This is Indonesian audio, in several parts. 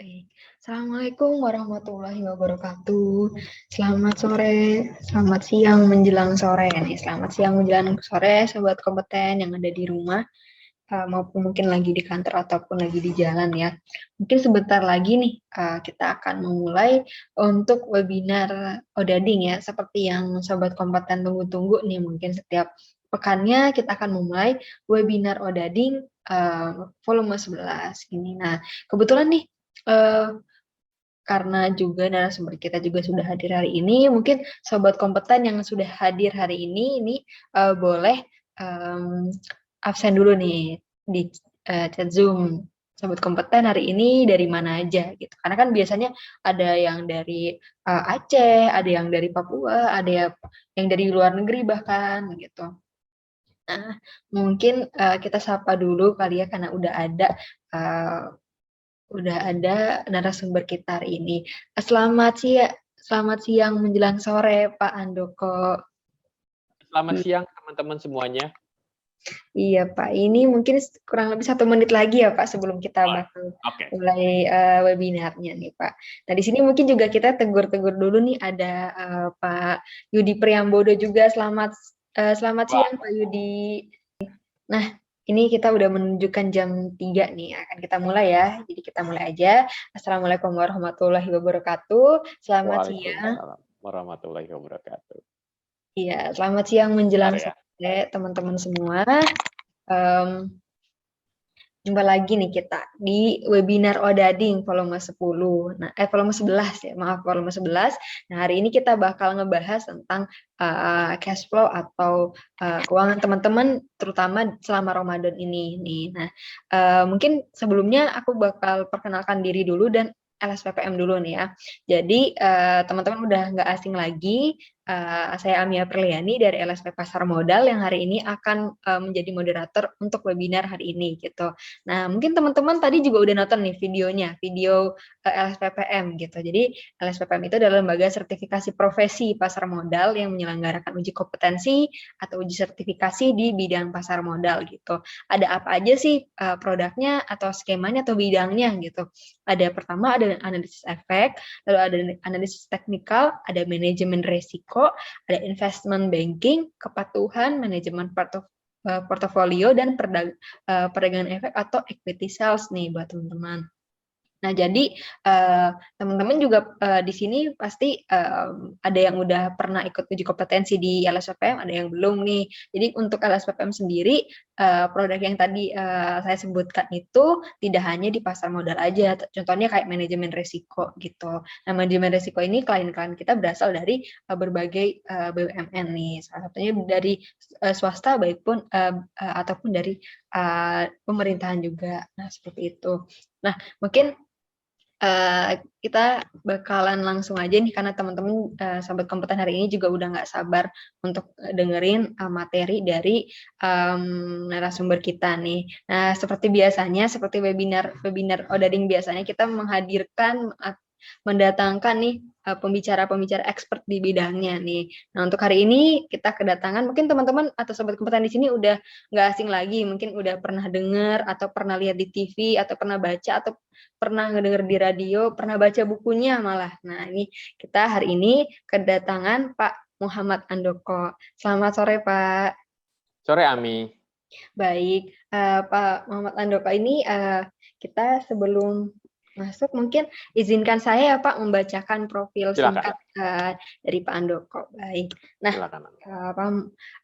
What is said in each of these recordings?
Baik. Assalamualaikum warahmatullahi wabarakatuh. Selamat sore, selamat siang menjelang sore nih. Selamat siang menjelang sore, sobat kompeten yang ada di rumah maupun mungkin lagi di kantor ataupun lagi di jalan ya. Mungkin sebentar lagi nih kita akan memulai untuk webinar Odading ya, seperti yang sobat kompeten tunggu-tunggu nih. Mungkin setiap pekannya kita akan memulai webinar Odading volume 11 ini. Nah, kebetulan nih karena juga narasumber kita juga sudah hadir hari ini, mungkin sobat kompeten yang sudah hadir hari ini boleh absen dulu nih di chat Zoom. Sobat kompeten hari ini dari mana aja gitu. Karena kan biasanya ada yang dari Aceh, ada yang dari Papua, ada yang dari luar negeri bahkan gitu. Nah, mungkin kita sapa dulu kali ya karena udah ada narasumber kita hari ini. Selamat siang menjelang sore, Pak Andoko. Selamat siang teman-teman semuanya. Iya Pak, ini mungkin kurang lebih 1 menit lagi ya Pak sebelum kita bakal mulai webinarnya nih Pak. Nah di sini mungkin juga kita tegur-tegur dulu nih ada Pak Yudi Priambodo juga. Selamat siang Pak Yudi. Nah ini kita udah menunjukkan jam 3 nih, akan kita mulai ya. Jadi kita mulai aja. Assalamualaikum warahmatullahi wabarakatuh. Selamat siang. Waalaikumsalam warahmatullahi wabarakatuh. Iya, selamat siang menjelang sore teman-teman semua. Jumpa lagi nih kita di webinar Odading volume 10. Nah, volume 11 ya, maaf volume 11. Nah, hari ini kita bakal ngebahas tentang cash flow atau keuangan teman-teman terutama selama Ramadan ini nih. Nah, mungkin sebelumnya aku bakal perkenalkan diri dulu dan LSPPM dulu nih ya. Jadi teman-teman udah nggak asing lagi. Saya Amia Perliani dari LSP Pasar Modal yang hari ini akan menjadi moderator untuk webinar hari ini gitu. Nah, mungkin teman-teman tadi juga udah nonton nih videonya, video LSPPM gitu. Jadi LSPPM itu adalah lembaga sertifikasi profesi pasar modal yang menyelenggarakan uji kompetensi atau uji sertifikasi di bidang pasar modal gitu. Ada apa aja sih produknya atau skemanya atau bidangnya gitu. Ada pertama ada analisis efek, lalu ada analisis teknikal, ada manajemen resiko, ada investment banking, kepatuhan, manajemen portofolio, dan perdagangan efek atau equity sales nih buat teman-teman. Nah, jadi teman-teman juga di sini pasti ada yang udah pernah ikut uji kompetensi di LSPPM, ada yang belum nih. Jadi untuk LSPPM sendiri, produk yang tadi saya sebutkan itu tidak hanya di pasar modal aja. Contohnya kayak manajemen risiko gitu. Nah, manajemen risiko ini klien-klien kita berasal dari berbagai BUMN nih. Salah satunya dari swasta ataupun dari pemerintahan juga. Nah, seperti itu. Nah, mungkin kita bakalan langsung aja nih karena teman-teman sahabat kompeten hari ini juga udah nggak sabar untuk dengerin materi dari narasumber kita nih. Nah, seperti biasanya, seperti webinar Odading biasanya kita mendatangkan nih pembicara-pembicara expert di bidangnya nih. Nah, untuk hari ini kita kedatangan, mungkin teman-teman atau sobat kompeten di sini udah nggak asing lagi, mungkin udah pernah dengar atau pernah lihat di TV atau pernah baca atau pernah ngedenger di radio, pernah baca bukunya malah. Nah, ini kita hari ini kedatangan Pak Muhammad Andoko. Selamat sore, Pak. Sore, Ami. Baik, Pak Muhammad Andoko ini kita sebelum masuk mungkin izinkan saya ya Pak membacakan profil singkat dari Pak Andoko. Baik. Nah,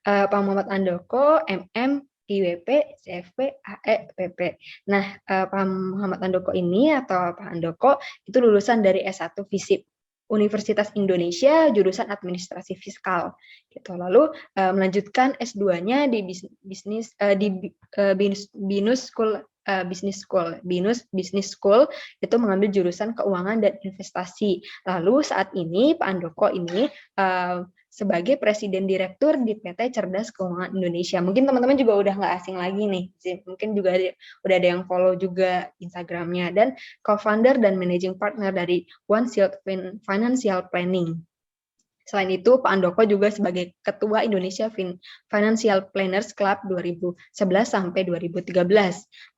Pak Muhammad Andoko, MM, IWP, CFP, AE, PP. Nah, Pak Muhammad Andoko ini atau Pak Andoko itu lulusan dari S1 FISIP Universitas Indonesia jurusan Administrasi Fiskal. Gitu. Lalu melanjutkan S2-nya di BINUS School Business School itu mengambil jurusan keuangan dan investasi. Lalu saat ini Pak Andoko ini sebagai Presiden Direktur di PT Cerdas Keuangan Indonesia. Mungkin teman-teman juga udah nggak asing lagi nih. Mungkin juga udah ada yang follow juga Instagramnya. Dan co-founder dan managing partner dari One Shield Financial Planning. Selain itu, Pak Andoko juga sebagai Ketua Indonesia Financial Planners Club 2011 sampai 2013.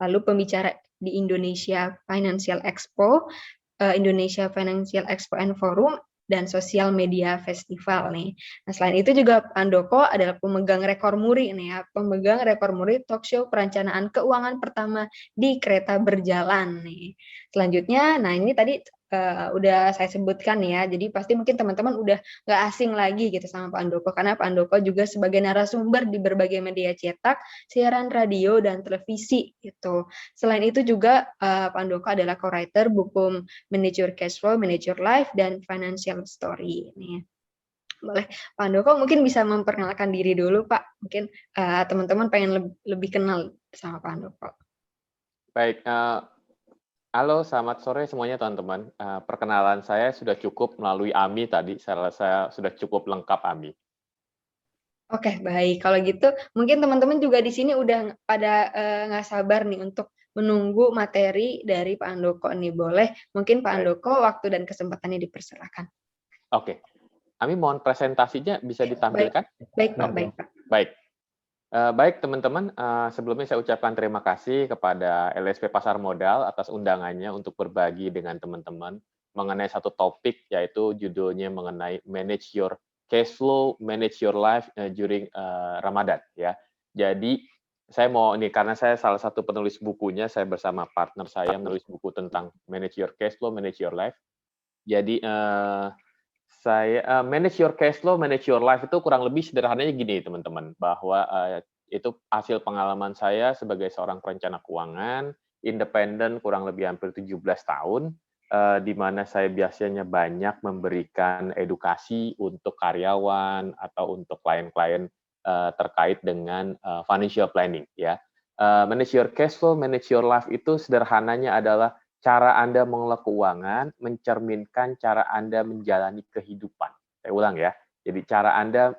Lalu pembicara di Indonesia Financial Expo, Indonesia Financial Expo and Forum, dan Sosial Media Festival nih. Nah, selain itu juga Pak Andoko adalah pemegang rekor muri nih ya, pemegang rekor muri talk show perencanaan keuangan pertama di kereta berjalan nih. Selanjutnya, nah ini tadi udah saya sebutkan ya, jadi pasti mungkin teman-teman udah nggak asing lagi gitu sama Pak Andoko, karena Pak Andoko juga sebagai narasumber di berbagai media cetak, siaran radio, dan televisi gitu. Selain itu juga Pak Andoko adalah co-writer buku Manage Your Cash Flow, Manage Your Life, dan Financial Story. Nih. Boleh, Pak Andoko mungkin bisa memperkenalkan diri dulu, Pak. Mungkin teman-teman pengen lebih kenal sama Pak Andoko. Baik, halo, selamat sore semuanya teman-teman. Perkenalan saya sudah cukup melalui Ami tadi. Saya rasa sudah cukup lengkap Ami. Oke, baik. Kalau gitu, mungkin teman-teman juga di sini udah pada nggak sabar nih untuk menunggu materi dari Pak Andoko nih. Boleh, mungkin Pak Andoko waktu dan kesempatannya dipersilakan. Oke, Ami mohon presentasinya bisa ditampilkan? Baik, Pak. Baik, Pak. Baik. Baik teman-teman, sebelumnya saya ucapkan terima kasih kepada LSP Pasar Modal atas undangannya untuk berbagi dengan teman-teman mengenai satu topik, yaitu judulnya mengenai manage your cash flow, manage your life during Ramadan ya. Jadi saya mau ini karena saya salah satu penulis bukunya, saya bersama partner saya menulis buku tentang manage your cash flow, manage your life. Jadi saya manage your cash flow, manage your life itu kurang lebih sederhananya gini teman-teman, bahwa itu hasil pengalaman saya sebagai seorang perencana keuangan, independen kurang lebih hampir 17 tahun, di mana saya biasanya banyak memberikan edukasi untuk karyawan atau untuk klien-klien terkait dengan financial planning ya. Manage your cash flow, manage your life itu sederhananya adalah cara Anda mengelola keuangan mencerminkan cara Anda menjalani kehidupan. Saya ulang ya. Jadi cara Anda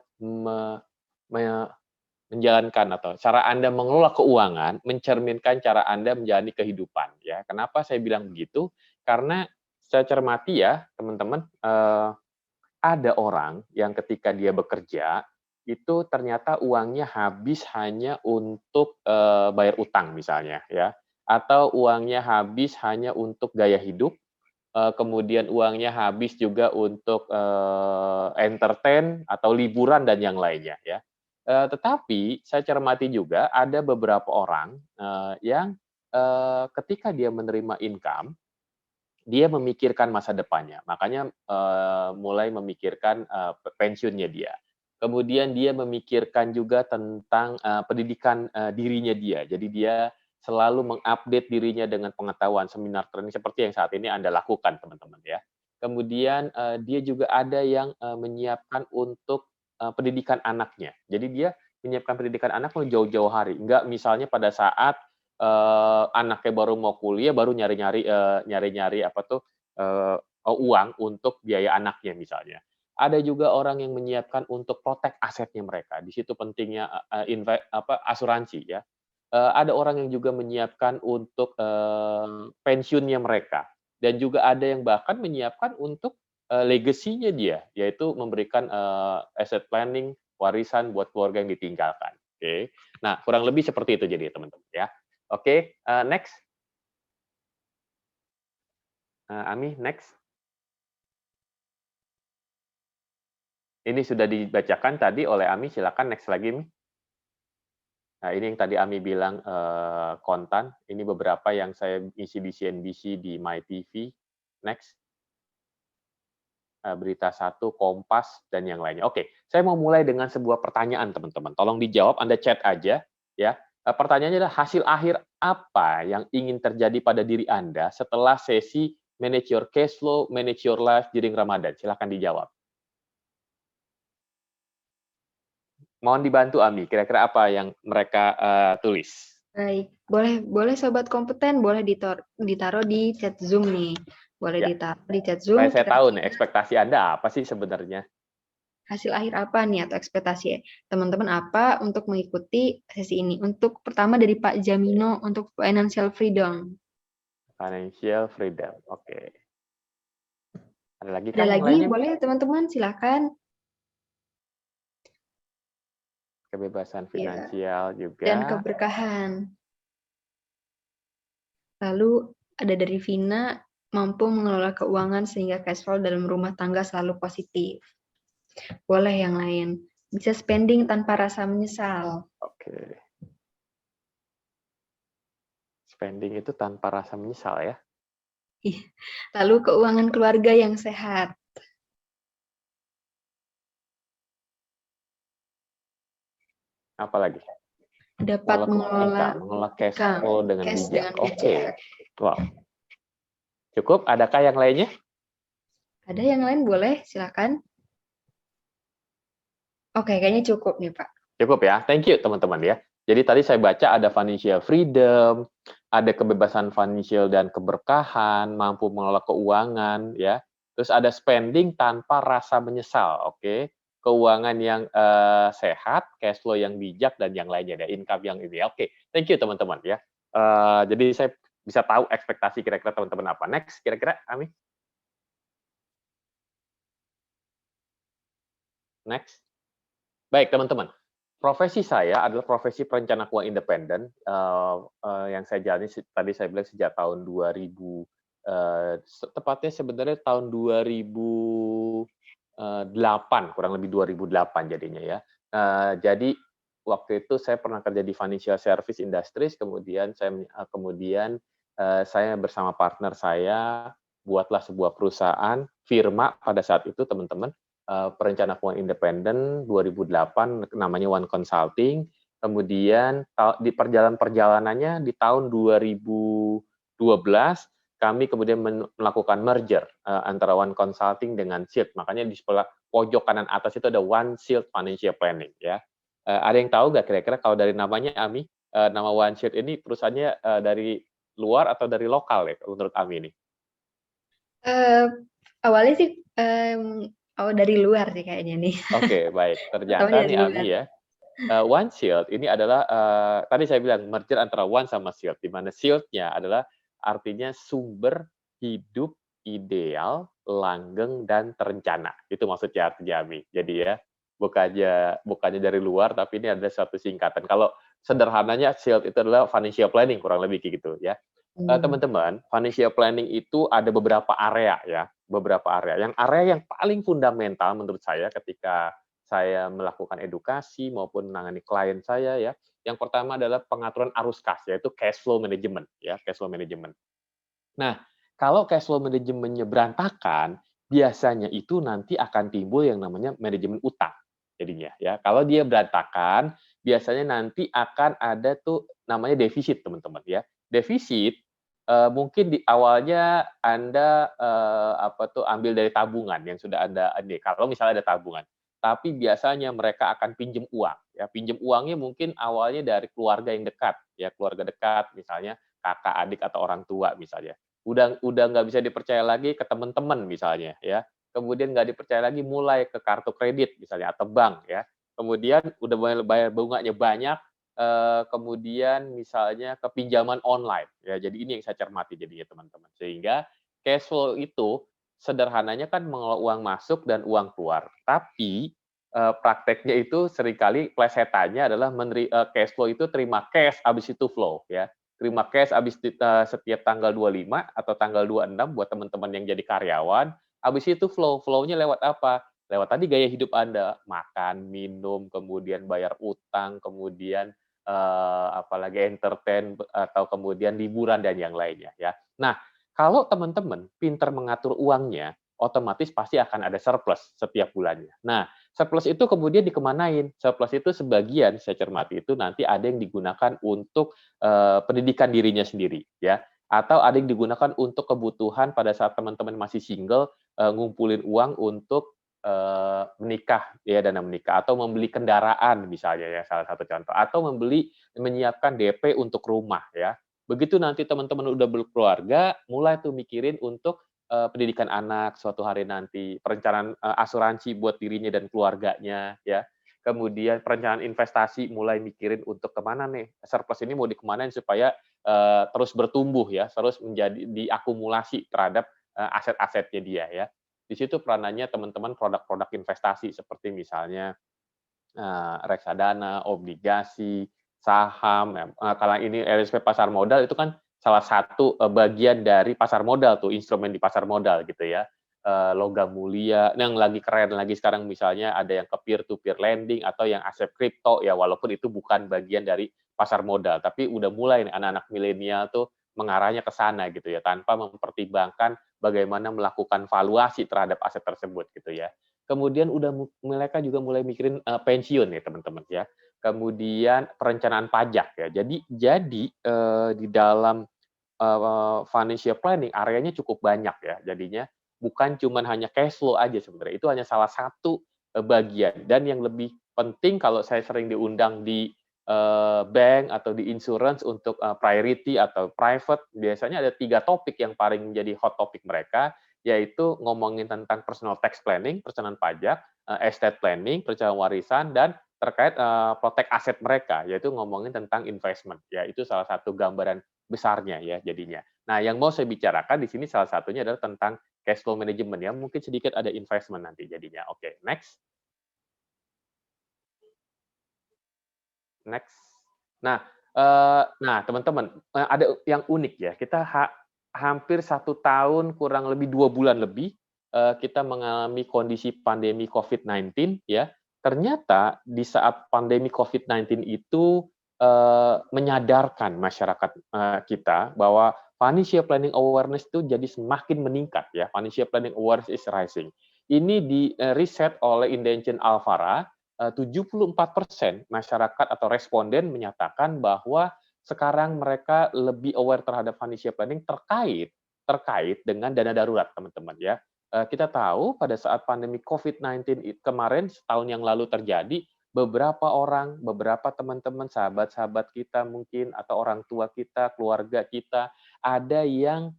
menjalankan atau cara Anda mengelola keuangan mencerminkan cara Anda menjalani kehidupan ya. Kenapa saya bilang begitu? Karena saya cermati ya, teman-teman, ada orang yang ketika dia bekerja itu ternyata uangnya habis hanya untuk bayar utang misalnya ya, atau uangnya habis hanya untuk gaya hidup, kemudian uangnya habis juga untuk entertain atau liburan dan yang lainnya ya. Tetapi saya cermati juga ada beberapa orang yang ketika dia menerima income, dia memikirkan masa depannya, makanya mulai memikirkan pensiunnya dia. Kemudian dia memikirkan juga tentang pendidikan dirinya dia. Jadi dia selalu mengupdate dirinya dengan pengetahuan seminar training seperti yang saat ini Anda lakukan, teman-teman ya. Kemudian dia juga ada yang menyiapkan untuk pendidikan anaknya. Jadi dia menyiapkan pendidikan anak jauh-jauh hari. Enggak misalnya pada saat anaknya baru mau kuliah, baru nyari-nyari apa tuh uang untuk biaya anaknya misalnya. Ada juga orang yang menyiapkan untuk protect asetnya mereka. Di situ pentingnya asuransi ya. Ada orang yang juga menyiapkan untuk pensiunnya mereka. Dan juga ada yang bahkan menyiapkan untuk legasinya dia, yaitu memberikan asset planning, warisan buat keluarga yang ditinggalkan. Oke. Nah, kurang lebih seperti itu jadi teman-teman ya. Oke, next. Ami, next. Ini sudah dibacakan tadi oleh Ami, silakan next lagi, Mi. Nah, ini yang tadi Ami bilang kontan. Ini beberapa yang saya isi di CNBC, di MyTV. Next. Berita 1, Kompas, dan yang lainnya. Oke, saya mau mulai dengan sebuah pertanyaan, teman-teman. Tolong dijawab, Anda chat aja. Ya. Pertanyaannya adalah hasil akhir apa yang ingin terjadi pada diri Anda setelah sesi Manage Your Cash Flow, Manage Your Life during Ramadan? Silahkan dijawab. Mohon dibantu, Ami. Kira-kira apa yang mereka tulis? Baik, boleh sobat kompeten, boleh ditaruh di chat Zoom nih. Boleh Ya. ditaruh di chat Zoom. Saya tahu nih, ekspektasi Anda apa sih sebenarnya? Hasil akhir apa nih atau ekspektasi teman-teman apa untuk mengikuti sesi ini? Untuk pertama dari Pak Jamino untuk financial freedom. Financial freedom, oke. Ada lagi Ada kan yang lagi, lainnya? boleh teman-teman silakan. kebebasan Iya, finansial dan juga. keberkahan. Lalu ada dari Vina, mampu mengelola keuangan sehingga cash flow dalam rumah tangga selalu positif. Boleh yang lain. Bisa spending tanpa rasa menyesal. Oke. Spending itu tanpa rasa menyesal ya. Lalu keuangan keluarga yang sehat. Apalagi? Dapat mengelola Mengelola cash income, flow dengan cash bijak. dengan Oke. bijak. Wow. Cukup? Adakah yang lainnya? Ada yang lain boleh, silakan. Oke, kayaknya cukup nih Pak. Cukup ya. Thank you teman-teman ya. Jadi tadi saya baca ada financial freedom, ada kebebasan financial dan keberkahan, mampu mengelola keuangan ya. Terus ada spending tanpa rasa menyesal, oke. Keuangan yang sehat, cash flow yang bijak dan yang lainnya ya, income yang ini. Oke. Thank you teman-teman ya. Jadi saya bisa tahu ekspektasi kira-kira teman-teman apa. Next kira-kira Ami? Next. Baik teman-teman. Profesi saya adalah profesi perencana keuangan independen, yang saya jalani tadi saya bilang sejak tahun 2000, tepatnya sebenarnya tahun 2008, kurang lebih 2008 jadinya ya. Jadi waktu itu saya pernah kerja di financial service industries, kemudian saya bersama partner saya buatlah sebuah perusahaan, firma pada saat itu teman-teman, perencana keuangan independen 2008 namanya One Consulting. Kemudian di perjalanannya di tahun 2012 kami kemudian melakukan merger antara One Consulting dengan Shield. Makanya di sebelah pojok kanan atas itu ada One Shield Financial Planning ya. Ada yang tahu nggak kira-kira kalau dari namanya Ami, nama One Shield ini perusahaannya dari luar atau dari lokal ya menurut Ami ini? Awalnya sih dari luar sih kayaknya nih. Oke, baik. Pertama Ternyata dari nih luar. Ami ya, One Shield ini adalah tadi saya bilang merger antara One sama Shield, di mana Shield-nya adalah artinya sumber hidup ideal, langgeng dan terencana. Itu maksudnya artinya Ami. Jadi ya, bukannya dari luar, tapi ini ada suatu singkatan. Kalau sederhananya Shield itu adalah financial planning kurang lebih kayak gitu ya. Teman-teman, financial planning itu ada beberapa area ya, beberapa area. Yang area yang paling fundamental menurut saya ketika saya melakukan edukasi maupun menangani klien saya ya, yang pertama adalah pengaturan arus kas, yaitu cash flow management ya, cash flow management. Nah, kalau cash flow manajemennya berantakan, biasanya itu nanti akan timbul yang namanya manajemen utang jadinya ya. Kalau dia berantakan, biasanya nanti akan ada tuh namanya defisit teman-teman ya. Defisit mungkin di awalnya Anda ambil dari tabungan yang sudah Anda ini kalau misalnya ada tabungan. Tapi biasanya mereka akan pinjam uang ya. Pinjam uangnya mungkin awalnya dari keluarga yang dekat ya, keluarga dekat misalnya kakak, adik atau orang tua misalnya. Udah nggak bisa dipercaya lagi ke teman-teman misalnya ya. Kemudian nggak dipercaya lagi mulai ke kartu kredit misalnya atau bank ya. Kemudian udah mulai bayar bunganya banyak, kemudian misalnya ke pinjaman online ya. Jadi ini yang saya cermati jadinya teman-teman. Sehingga cash flow itu sederhananya kan mengelola uang masuk dan uang keluar. Tapi prakteknya itu seringkali plesetannya adalah cash flow itu terima cash habis itu flow ya. Terima cash habis setiap tanggal 25 atau tanggal 26 buat teman-teman yang jadi karyawan, habis itu flow-nya lewat apa? Lewat tadi gaya hidup Anda, makan, minum, kemudian bayar utang, kemudian apalagi entertain atau kemudian liburan dan yang lainnya ya. Nah, kalau teman-teman pintar mengatur uangnya, otomatis pasti akan ada surplus setiap bulannya. Nah, surplus itu kemudian dikemanain? Surplus itu sebagian saya cermati itu nanti ada yang digunakan untuk pendidikan dirinya sendiri ya, atau ada yang digunakan untuk kebutuhan pada saat teman-teman masih single, ngumpulin uang untuk menikah ya, dana menikah atau membeli kendaraan misalnya ya, salah satu contoh, atau menyiapkan DP untuk rumah ya. Begitu nanti teman-teman udah berkeluarga, mulai tuh mikirin untuk pendidikan anak suatu hari nanti, perencanaan asuransi buat dirinya dan keluarganya ya. Kemudian perencanaan investasi mulai mikirin untuk kemana nih surplus ini mau dikemanain supaya terus bertumbuh ya, terus menjadi diakumulasi terhadap aset-asetnya dia ya. Di situ peranannya teman-teman produk-produk investasi seperti misalnya reksadana, obligasi, saham, kalau ini RSP pasar modal itu kan salah satu bagian dari pasar modal tuh, instrumen di pasar modal gitu ya. Logam mulia, yang lagi keren lagi sekarang misalnya ada yang ke peer to peer lending atau yang aset kripto ya, walaupun itu bukan bagian dari pasar modal, tapi udah mulai nih anak-anak milenial tuh mengarahnya ke sana gitu ya, tanpa mempertimbangkan bagaimana melakukan valuasi terhadap aset tersebut gitu ya. Kemudian mereka juga mulai mikirin pensiun ya teman-teman ya. Kemudian perencanaan pajak ya. Jadi di dalam financial planning areanya cukup banyak ya. Jadinya bukan cuma hanya cash flow aja sebenarnya. Itu hanya salah satu bagian. Dan yang lebih penting kalau saya sering diundang di bank atau di insurance untuk priority atau private, biasanya ada 3 topik yang paling menjadi hot topic mereka, yaitu ngomongin tentang personal tax planning, perencanaan pajak, estate planning, perencanaan warisan, dan terkait protect aset mereka, yaitu ngomongin tentang investment. Ya, itu salah satu gambaran besarnya ya jadinya. Nah, yang mau saya bicarakan di sini salah satunya adalah tentang cash flow management ya, mungkin sedikit ada investment nanti jadinya. Oke, next. Next. Nah, teman-teman, ada yang unik ya, kita hampir 1 tahun, kurang lebih 2 bulan lebih, kita mengalami kondisi pandemi COVID-19 ya. Ternyata di saat pandemi COVID-19 itu, menyadarkan masyarakat, kita bahwa financial planning awareness itu jadi semakin meningkat ya, financial planning awareness is rising. Ini di, riset oleh Indention Alvara, 74% masyarakat atau responden menyatakan bahwa sekarang mereka lebih aware terhadap financial planning terkait terkait dengan dana darurat, teman-teman ya. Kita tahu pada saat pandemi COVID-19 kemarin setahun yang lalu terjadi, beberapa orang, beberapa teman-teman, sahabat-sahabat kita mungkin atau orang tua kita, keluarga kita, ada yang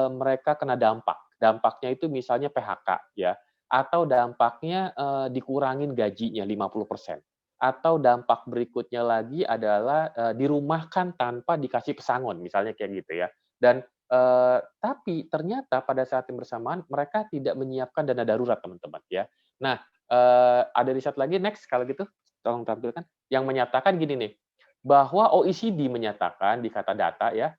mereka kena dampak. Dampaknya itu misalnya PHK ya, atau dampaknya, dikurangin gajinya 50%, atau dampak berikutnya lagi adalah, dirumahkan tanpa dikasih pesangon, misalnya kayak gitu ya. Dan, tapi ternyata pada saat yang bersamaan mereka tidak menyiapkan dana darurat, teman-teman, ya. Nah, ada riset lagi next kalau gitu, tolong tampilkan, yang menyatakan gini nih, bahwa OECD menyatakan di kata data ya,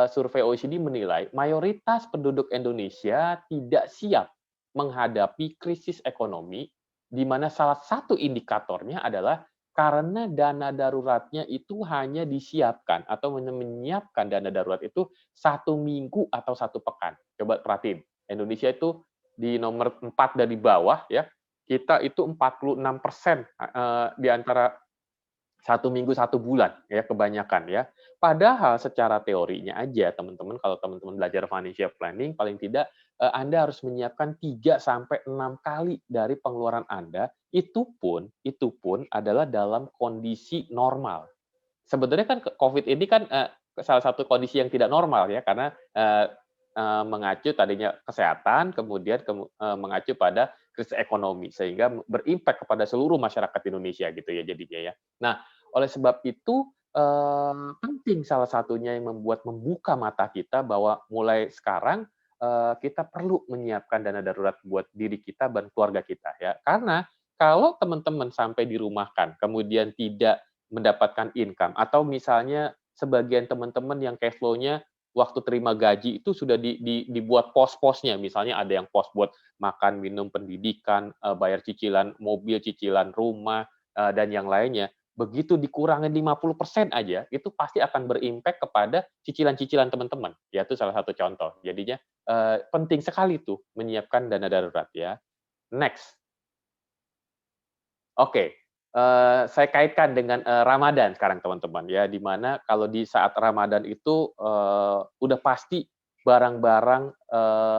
survei OECD menilai mayoritas penduduk Indonesia tidak siap menghadapi krisis ekonomi, di mana salah satu indikatornya adalah karena dana daruratnya itu hanya disiapkan atau menyiapkan dana darurat itu 1 minggu atau 1 pekan. Coba perhatiin, Indonesia itu di nomor 4 dari bawah ya, kita itu 46% di antara 1 minggu 1 bulan ya kebanyakan ya. Padahal secara teorinya aja teman-teman kalau teman-teman belajar financial planning paling tidak, Anda harus menyiapkan 3 sampai 6 kali dari pengeluaran Anda, itu pun adalah dalam kondisi normal. Sebenarnya kan COVID ini kan, salah satu kondisi yang tidak normal ya, karena, eee eee, mengacu tadinya kesehatan, kemudian mengacu pada krisis ekonomi, sehingga berimpak kepada seluruh masyarakat Indonesia gitu ya jadinya ya. Nah, oleh sebab itu, penting salah satunya yang membuka mata kita bahwa mulai sekarang, kita perlu menyiapkan dana darurat buat diri kita dan keluarga kita ya. Karena kalau teman-teman sampai dirumahkan, kemudian tidak mendapatkan income atau misalnya sebagian teman-teman yang cash flow-nya waktu terima gaji itu sudah dibuat pos-posnya, misalnya ada yang pos buat makan, minum, pendidikan, bayar cicilan mobil, cicilan rumah, dan yang lainnya. Begitu dikurangin 50% aja, itu pasti akan berimpact kepada cicilan-cicilan teman-teman. Ya, itu salah satu contoh. Jadinya, penting sekali tuh menyiapkan dana darurat ya. Next. Oke, saya kaitkan dengan, Ramadan sekarang teman-teman ya, di mana kalau di saat Ramadan itu, udah pasti barang-barang,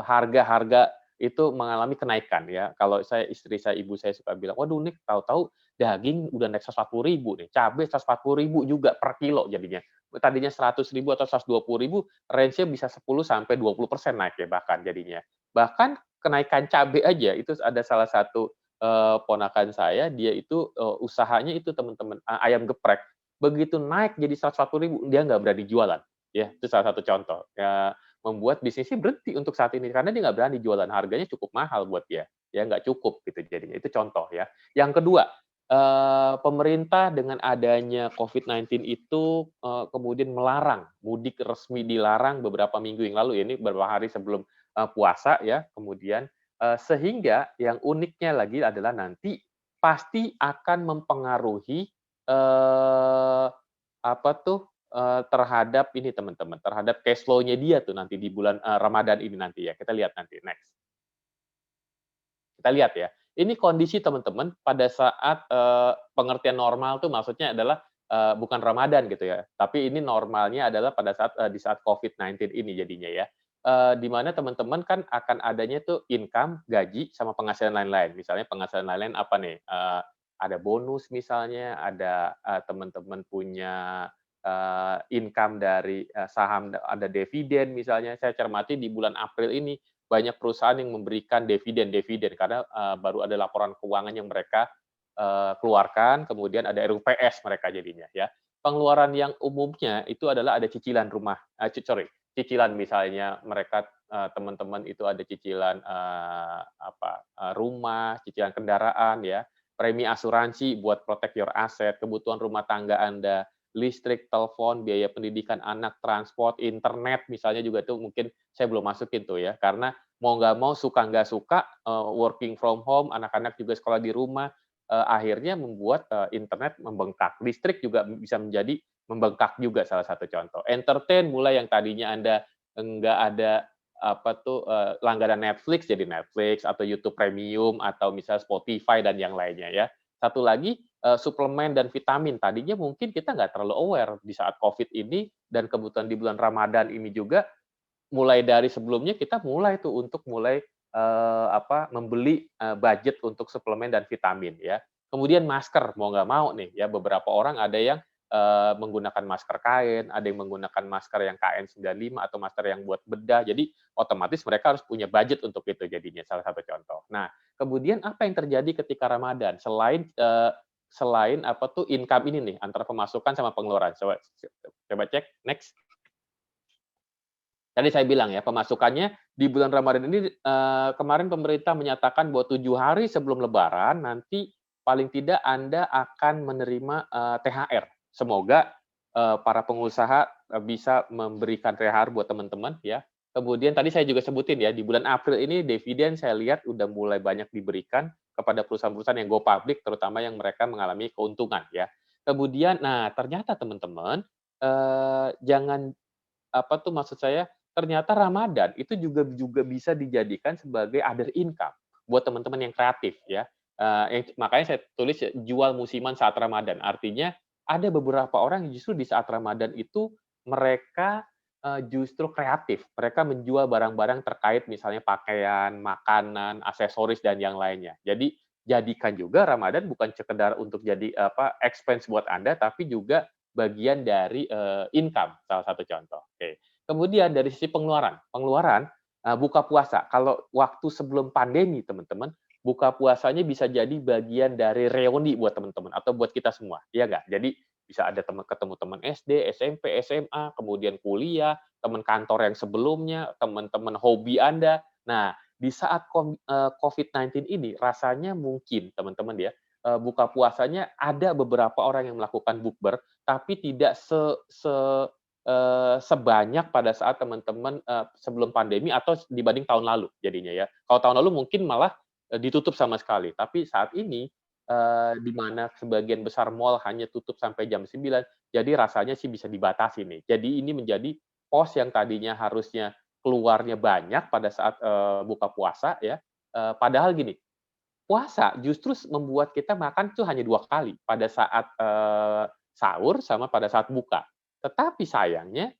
harga-harga itu mengalami kenaikan ya. Kalau saya istri saya, ibu saya suka bilang, "Waduh nih tahu-tahu daging udah naik 140.000 nih, cabai 140.000 juga per kilo jadinya. Tadinya 100.000 atau 120.000, range-nya bisa 10 sampai 20% naik ya bahkan jadinya. Bahkan kenaikan cabai aja itu ada salah satu ponakan saya, dia itu, usahanya itu teman-teman, ayam geprek. Begitu naik jadi 140.000 dia nggak berani jualan, ya, itu salah satu contoh. Ya, membuat bisnisnya berhenti untuk saat ini, karena dia nggak berani jualan, harganya cukup mahal buat dia, ya nggak cukup gitu jadinya, itu contoh ya. Yang kedua, pemerintah dengan adanya COVID-19 itu, kemudian melarang, mudik resmi dilarang beberapa minggu yang lalu ya, ini beberapa hari sebelum, puasa ya, kemudian, sehingga yang uniknya lagi adalah nanti pasti akan mempengaruhi, eee, apa tuh, terhadap ini teman-teman, terhadap cash flow-nya dia tuh nanti di bulan, Ramadan ini nanti ya, kita lihat nanti, next. Kita lihat ya, ini kondisi teman-teman pada saat, pengertian normal tuh maksudnya adalah, bukan Ramadan gitu ya, tapi ini normalnya adalah pada saat, di saat COVID-19 ini jadinya ya. Di mana teman-teman kan akan adanya tuh income, gaji, sama penghasilan lain-lain. Misalnya penghasilan lain-lain apa nih, ada bonus misalnya, ada, teman-teman punya, income dari, saham, ada dividen misalnya. Saya cermati di bulan April ini banyak perusahaan yang memberikan dividen-dividen karena, baru ada laporan keuangan yang mereka, keluarkan, kemudian ada RUPS mereka jadinya ya. Pengeluaran yang umumnya itu adalah ada cicilan rumah, cicilan misalnya mereka, teman-teman itu ada cicilan, rumah, cicilan kendaraan ya, premi asuransi buat protect your asset, kebutuhan rumah tangga Anda, listrik, telepon, biaya pendidikan anak, transport, internet misalnya juga tuh mungkin saya belum masukin tuh ya, karena mau nggak mau, suka nggak suka, working from home, anak-anak juga sekolah di rumah, akhirnya membuat, internet membengkak. Listrik juga bisa menjadi membengkak juga salah satu contoh. Entertain mulai yang tadinya Anda nggak ada apa tuh, langganan Netflix jadi Netflix atau YouTube Premium atau misal Spotify dan yang lainnya ya. Satu lagi, suplemen dan vitamin. Tadinya mungkin kita nggak terlalu aware di saat Covid ini dan kebetulan di bulan Ramadan ini juga mulai dari sebelumnya kita mulai tuh untuk mulai, membeli, budget untuk suplemen dan vitamin ya. Kemudian masker, mau nggak mau nih ya, beberapa orang ada yang, menggunakan masker kain, ada yang menggunakan masker yang KN95 atau masker yang buat bedah, jadi otomatis mereka harus punya budget untuk itu jadinya, salah satu contoh. Nah, kemudian apa yang terjadi ketika Ramadan? Selain apa tuh, income ini nih, antara pemasukan sama pengeluaran. Coba cek, next. Tadi saya bilang ya, pemasukannya di bulan Ramadan ini, kemarin pemerintah menyatakan bahwa 7 hari sebelum lebaran nanti paling tidak Anda akan menerima, THR. Semoga, para pengusaha, bisa memberikan THR buat teman-teman ya. Kemudian tadi saya juga sebutin ya, di bulan April ini dividen saya lihat udah mulai banyak diberikan kepada perusahaan-perusahaan yang go public, terutama yang mereka mengalami keuntungan ya. Kemudian nah ternyata teman-teman, jangan apa tuh maksud saya, ternyata Ramadan itu juga juga bisa dijadikan sebagai other income buat teman-teman yang kreatif ya, makanya saya tulis ya, jual musiman saat Ramadan. Artinya ada beberapa orang yang justru di saat Ramadan itu mereka, justru kreatif. Mereka menjual barang-barang terkait misalnya pakaian, makanan, aksesoris, dan yang lainnya. Jadi jadikan juga Ramadan bukan sekedar untuk jadi expense buat Anda, tapi juga bagian dari, income, salah satu contoh. Oke. Kemudian dari sisi pengeluaran, buka puasa. Kalau waktu sebelum pandemi teman-teman, buka puasanya bisa jadi bagian dari reuni buat teman-teman atau buat kita semua, iya nggak? Jadi bisa ada ketemu teman SD, SMP, SMA, kemudian kuliah, teman kantor yang sebelumnya, teman-teman hobi Anda. Nah, di saat COVID-19 ini rasanya mungkin teman-teman ya, buka puasanya ada beberapa orang yang melakukan bukber, tapi tidak sebanyak pada saat teman-teman, sebelum pandemi atau dibanding tahun lalu jadinya ya. Kalau tahun lalu mungkin malah, ditutup sama sekali, tapi saat ini, di mana sebagian besar mall hanya tutup sampai jam 9, jadi rasanya sih bisa dibatasi nih. Jadi ini menjadi pos yang tadinya harusnya keluarnya banyak pada saat, buka puasa ya, padahal gini, puasa justru membuat kita makan tuh hanya 2 kali, pada saat, sahur sama pada saat buka. Tetapi sayangnya,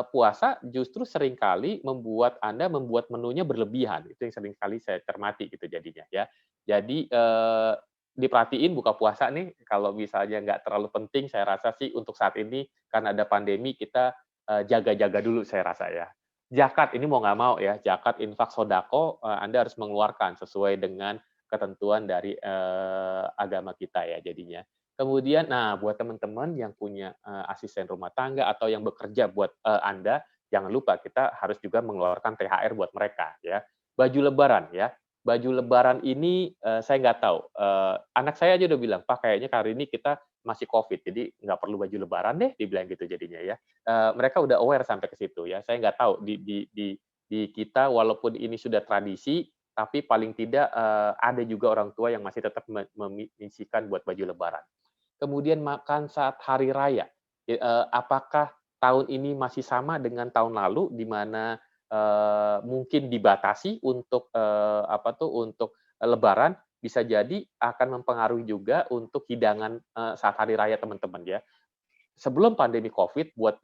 puasa justru seringkali membuat Anda membuat menunya berlebihan, itu yang sering kali saya cermati gitu jadinya ya. Jadi, diperhatiin buka puasa nih, kalau misalnya nggak terlalu penting saya rasa sih untuk saat ini karena ada pandemi kita, jaga-jaga dulu saya rasa ya. Zakat ini mau nggak mau ya, zakat, infak, sodako, Anda harus mengeluarkan sesuai dengan ketentuan dari, agama kita ya jadinya. Kemudian nah buat teman-teman yang punya, asisten rumah tangga atau yang bekerja buat, Anda, jangan lupa kita harus juga mengeluarkan THR buat mereka ya. Baju lebaran ya, baju lebaran ini, saya nggak tahu, anak saya aja udah bilang, "Pak, kayaknya kali ini kita masih Covid, jadi nggak perlu baju lebaran deh," dibilang gitu jadinya ya. Mereka udah aware sampai ke situ ya. Saya nggak tahu di kita walaupun ini sudah tradisi, tapi paling tidak, ada juga orang tua yang masih tetap menyisihkan buat baju lebaran. Kemudian makan saat hari raya, apakah tahun ini masih sama dengan tahun lalu di mana, mungkin dibatasi untuk, untuk lebaran, bisa jadi akan mempengaruhi juga untuk hidangan, saat hari raya teman-teman ya. Sebelum pandemi Covid buat,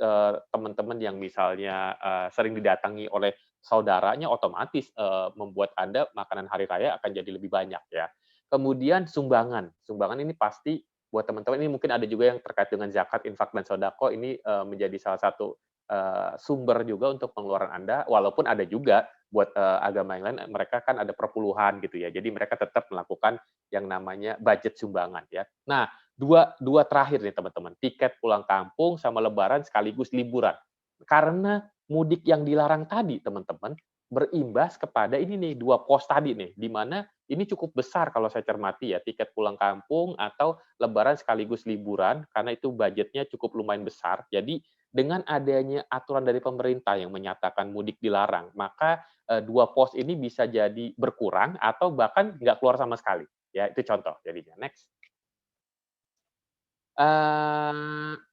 teman-teman yang misalnya, sering didatangi oleh saudaranya otomatis, membuat Anda makanan hari raya akan jadi lebih banyak ya. Kemudian sumbangan, sumbangan ini pasti buat teman-teman ini mungkin ada juga yang terkait dengan zakat, infak, dan sodako ini, menjadi salah satu, sumber juga untuk pengeluaran Anda, walaupun ada juga buat, agama yang lain, mereka kan ada perpuluhan gitu ya, jadi mereka tetap melakukan yang namanya budget sumbangan ya. Nah, Dua dua terakhir nih teman-teman, tiket pulang kampung sama lebaran sekaligus liburan. Karena mudik yang dilarang tadi teman-teman, berimbas kepada ini nih, 2 pos tadi nih, di mana ini cukup besar kalau saya cermati ya, tiket pulang kampung atau lebaran sekaligus liburan, karena itu budgetnya cukup lumayan besar. Jadi dengan adanya aturan dari pemerintah yang menyatakan mudik dilarang, maka, 2 pos ini bisa jadi berkurang atau bahkan nggak keluar sama sekali. Ya, itu contoh jadinya. Next.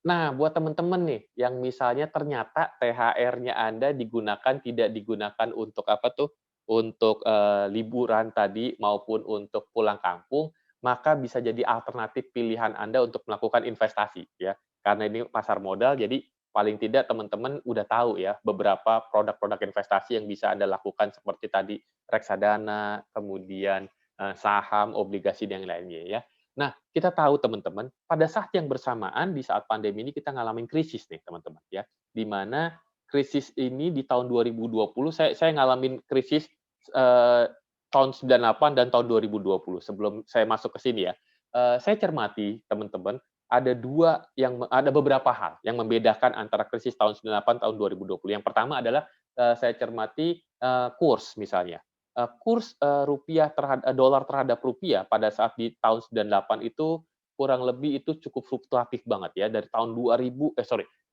Nah, buat teman-teman nih, yang misalnya ternyata THR-nya Anda tidak digunakan untuk apa tuh, untuk, liburan tadi maupun untuk pulang kampung, maka bisa jadi alternatif pilihan Anda untuk melakukan investasi ya. Karena ini pasar modal, jadi paling tidak teman-teman udah tahu ya, beberapa produk-produk investasi yang bisa Anda lakukan seperti tadi reksadana, kemudian, saham, obligasi, dan yang lainnya ya. Nah, kita tahu teman-teman, pada saat yang bersamaan di saat pandemi ini kita ngalamin krisis nih teman-teman ya, di mana krisis ini di tahun 2020 saya ngalamin krisis, tahun 98 dan tahun 2020 sebelum saya masuk ke sini ya. Saya cermati teman-teman, ada beberapa hal yang membedakan antara krisis tahun 98 tahun 2020. Yang pertama adalah, saya cermati, kurs misalnya. Kurs, dolar terhadap rupiah pada saat di tahun 98 itu kurang lebih itu cukup fluktuatif banget ya, dari tahun 2000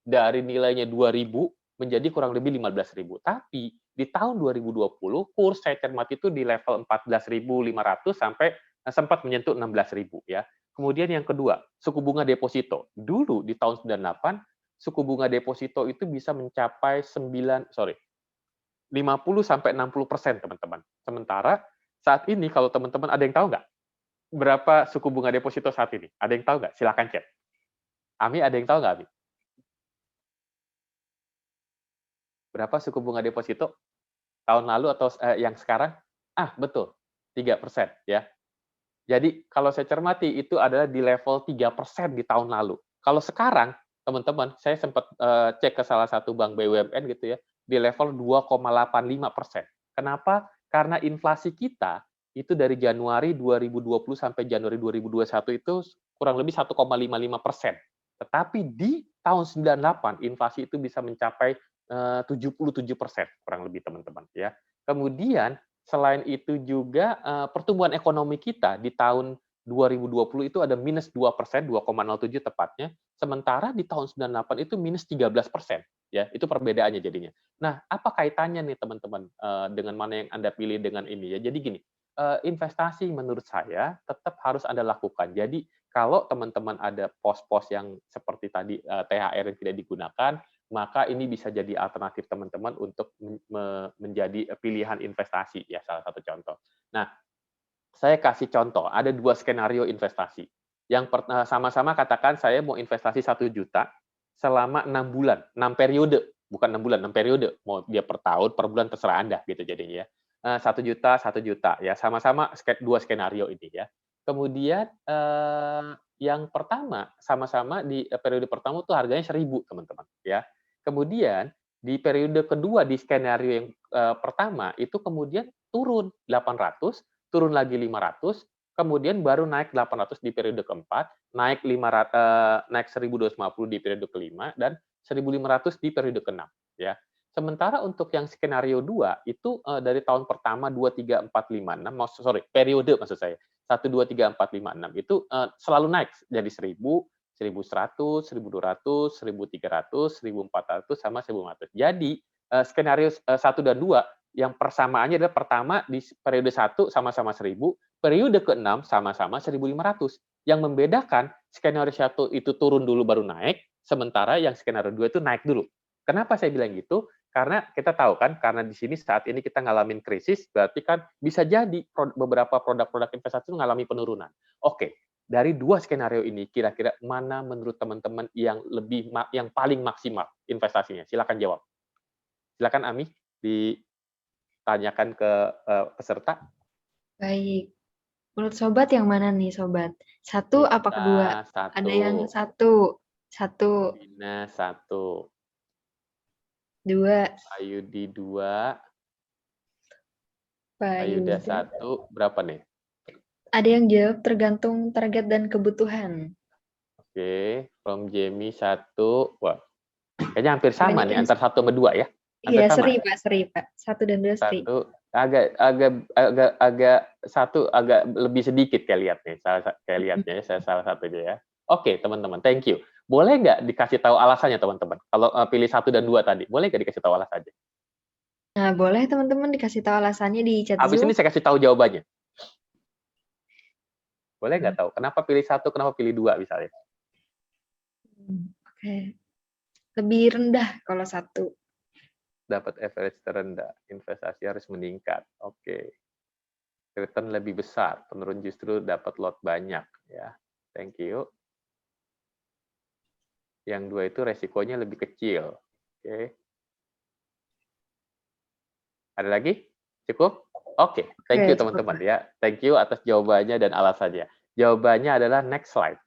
dari nilainya 2000 menjadi kurang lebih 15.000. Tapi di tahun 2020 kurs saya cermati itu di level 14.500 sampai, sempat menyentuh 16.000 ya. Kemudian yang kedua, suku bunga deposito. Dulu di tahun 98, suku bunga deposito itu bisa mencapai 50 sampai 60% teman-teman. Sementara saat ini kalau teman-teman ada yang tahu nggak, berapa suku bunga deposito saat ini? Ada yang tahu nggak? Silakan chat. Ami ada yang tahu nggak, Ami? Berapa suku bunga deposito tahun lalu atau yang sekarang? Ah, betul, 3% ya. Jadi kalau saya cermati itu adalah di level 3% di tahun lalu. Kalau sekarang, teman-teman, saya sempat, cek ke salah satu bank BUMN gitu ya, di level 2,85%. Kenapa? Karena inflasi kita itu dari Januari 2020 sampai Januari 2021 itu kurang lebih 1,55%. Tetapi di tahun 98 inflasi itu bisa mencapai, 77% kurang lebih teman-teman ya. Kemudian selain itu juga, pertumbuhan ekonomi kita di tahun 2020 itu ada minus 2%, 2,07 tepatnya, sementara di tahun 98 itu minus 13%, ya, itu perbedaannya jadinya. Nah, apa kaitannya nih teman-teman, dengan mana yang Anda pilih dengan ini ya? Jadi gini, investasi menurut saya tetap harus Anda lakukan. Jadi kalau teman-teman ada pos-pos yang seperti tadi, THR yang tidak digunakan, maka ini bisa jadi alternatif teman-teman untuk menjadi pilihan investasi ya, salah satu contoh. Nah, saya kasih contoh, ada 2 skenario investasi. Sama-sama katakan saya mau investasi 1 juta selama 6 bulan, 6 periode, bukan 6 bulan, 6 periode. Mau dia per tahun, per bulan, terserah Anda gitu jadinya ya. 1 juta, 1 juta ya, sama-sama 2 skenario ini ya. Kemudian, yang pertama, sama-sama di periode pertama tuh harganya 1.000 teman-teman ya. Kemudian di periode kedua di skenario yang, pertama itu kemudian turun 800, turun lagi 500, kemudian baru naik 800 di periode keempat, naik 1.250 di periode kelima, dan 1.500 di periode keenam, ya. Sementara untuk yang skenario 2 itu dari tahun pertama 2, 3, 4, 5, 6, periode maksud saya. 1, 2, 3, 4, 5, 6 itu selalu naik jadi 1000, 1100, 1200, 1300, 1400 sama 1500. Jadi skenario 1 dan 2 yang persamaannya adalah pertama di periode 1 sama-sama 1000, periode ke-6 sama-sama 1500. Yang membedakan skenario 1 itu turun dulu baru naik, sementara yang skenario 2 itu naik dulu. Kenapa saya bilang gitu? Karena kita tahu kan, karena di sini saat ini kita ngalamin krisis, berarti kan bisa jadi beberapa produk-produk investasi itu mengalami penurunan. Oke, dari 2 skenario ini, kira-kira mana menurut teman-teman yang yang paling maksimal investasinya? Silakan jawab. Silakan Ami, ditanyakan ke peserta. Baik. Menurut sobat yang mana nih sobat? Satu apa kedua? Dina Ada yang 1. 1. Dina 1. 2. Ayudi 2. Ayuda. Ayuda 1. Berapa nih? Ada yang jawab tergantung target dan kebutuhan. Oke, from Jamie 1. Wah, kayaknya hampir sama nih, antara 1 sama 2 ya? Iya, seri Pak. 1 dan 2 seri. 1 agak 1 agak lebih sedikit kayak lihatnya, saya salah satunya ya. Oke, teman-teman, thank you. Boleh nggak dikasih tahu alasannya, teman-teman? Kalau pilih 1 dan 2 tadi, boleh nggak dikasih tahu alasannya? Nah, boleh teman-teman dikasih tahu alasannya di chat Habis Zoom. ini saya kasih tahu jawabannya. Boleh nggak tahu? Kenapa pilih 1, kenapa pilih 2 misalnya? Oke. Lebih rendah kalau 1. Dapat average terendah, investasi harus meningkat. Oke. Return lebih besar, penurun justru dapat lot banyak ya. Thank you. Yang 2 itu resikonya lebih kecil. Oke. Ada lagi? Cukup? Oke, thank you teman-teman ya. Thank you atas jawabannya dan alasannya. Jawabannya adalah next slide.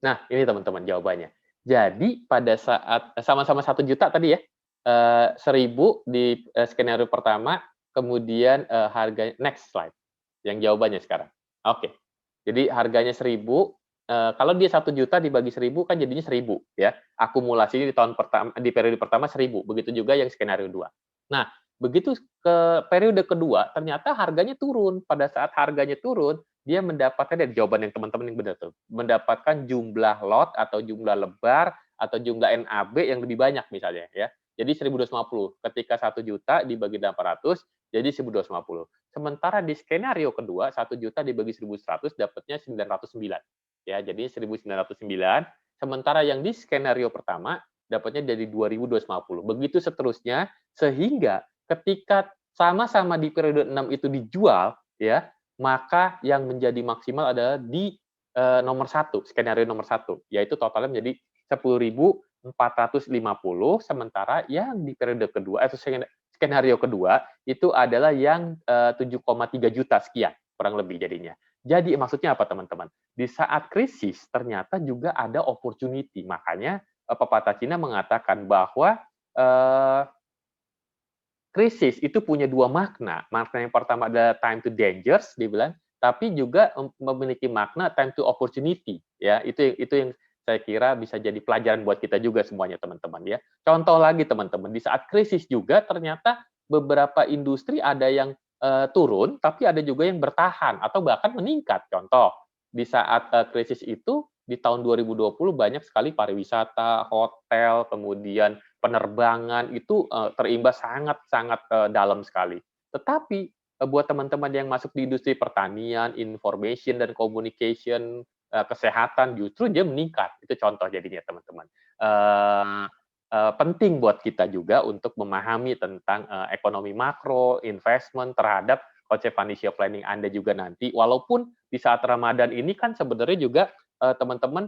Nah, ini teman-teman jawabannya. Jadi pada saat sama-sama 1 juta tadi ya, 1000 di skenario pertama, kemudian harga next slide. Yang jawabannya sekarang. Oke. Jadi harganya 1000, kalau dia 1 juta dibagi 1000 kan jadinya 1000 ya. Akumulasinya di tahun pertama, di periode pertama 1000. Begitu juga yang skenario 2. Nah, begitu ke periode kedua ternyata harganya turun. Pada saat harganya turun, dia mendapatkan dari jawaban yang teman-teman yang benar tuh, mendapatkan jumlah lot atau jumlah lebar atau jumlah NAB yang lebih banyak misalnya ya. Jadi 1250. Ketika 1 juta dibagi 800 jadi 1250. Sementara di skenario kedua 1 juta dibagi 1100 dapatnya 909. Ya, jadi 1909. Sementara yang di skenario pertama dapatnya jadi 2250. Begitu seterusnya sehingga ketika sama-sama di periode 6 itu dijual ya, maka yang menjadi maksimal adalah di nomor 1, skenario nomor 1, yaitu totalnya menjadi 10.450, sementara yang di periode kedua atau skenario kedua itu adalah yang 7,3 juta sekian kurang lebih jadinya. Jadi maksudnya apa teman-teman? Di saat krisis ternyata juga ada opportunity. Makanya pepatah Cina mengatakan bahwa krisis itu punya 2 makna. Makna yang pertama adalah time to dangers, dia bilang, tapi juga memiliki makna time to opportunity. Ya, itu yang saya kira bisa jadi pelajaran buat kita juga semuanya teman-teman ya. Contoh lagi teman-teman, di saat krisis juga ternyata beberapa industri ada yang turun, tapi ada juga yang bertahan atau bahkan meningkat. Contoh, di saat krisis itu di tahun 2020 banyak sekali pariwisata, hotel, kemudian penerbangan itu terimbas sangat-sangat dalam sekali. Tetapi buat teman-teman yang masuk di industri pertanian, information dan communication, kesehatan justru dia meningkat. Itu contoh jadinya teman-teman. Penting buat kita juga untuk memahami tentang ekonomi makro, investment terhadap konsep financial planning Anda juga nanti. Walaupun di saat Ramadan ini kan sebenarnya juga teman-teman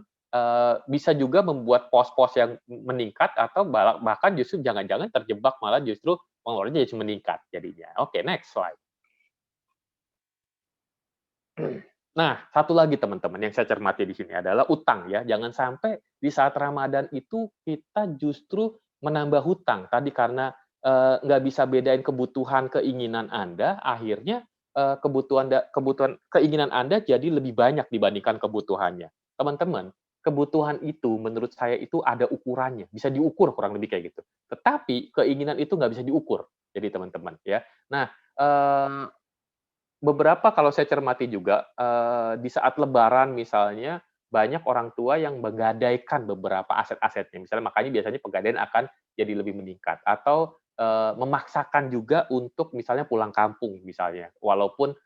bisa juga membuat pos-pos yang meningkat atau bahkan justru jangan-jangan terjebak malah justru pengeluarannya jadi meningkat jadinya. Oke, next slide. Nah, satu lagi teman-teman yang saya cermati di sini adalah utang ya. Jangan sampai di saat Ramadan itu kita justru menambah hutang. Tadi karena nggak bisa bedain kebutuhan keinginan Anda, akhirnya keinginan Anda jadi lebih banyak dibandingkan kebutuhannya. Teman-teman, kebutuhan itu menurut saya itu ada ukurannya, bisa diukur kurang lebih kayak gitu. Tetapi keinginan itu nggak bisa diukur, jadi teman-teman ya. Nah, beberapa kalau saya cermati juga, di saat lebaran misalnya, banyak orang tua yang menggadaikan beberapa aset-asetnya. Misalnya makanya biasanya pegadaian akan jadi lebih meningkat atau, memaksakan juga untuk misalnya pulang kampung misalnya. Walaupun,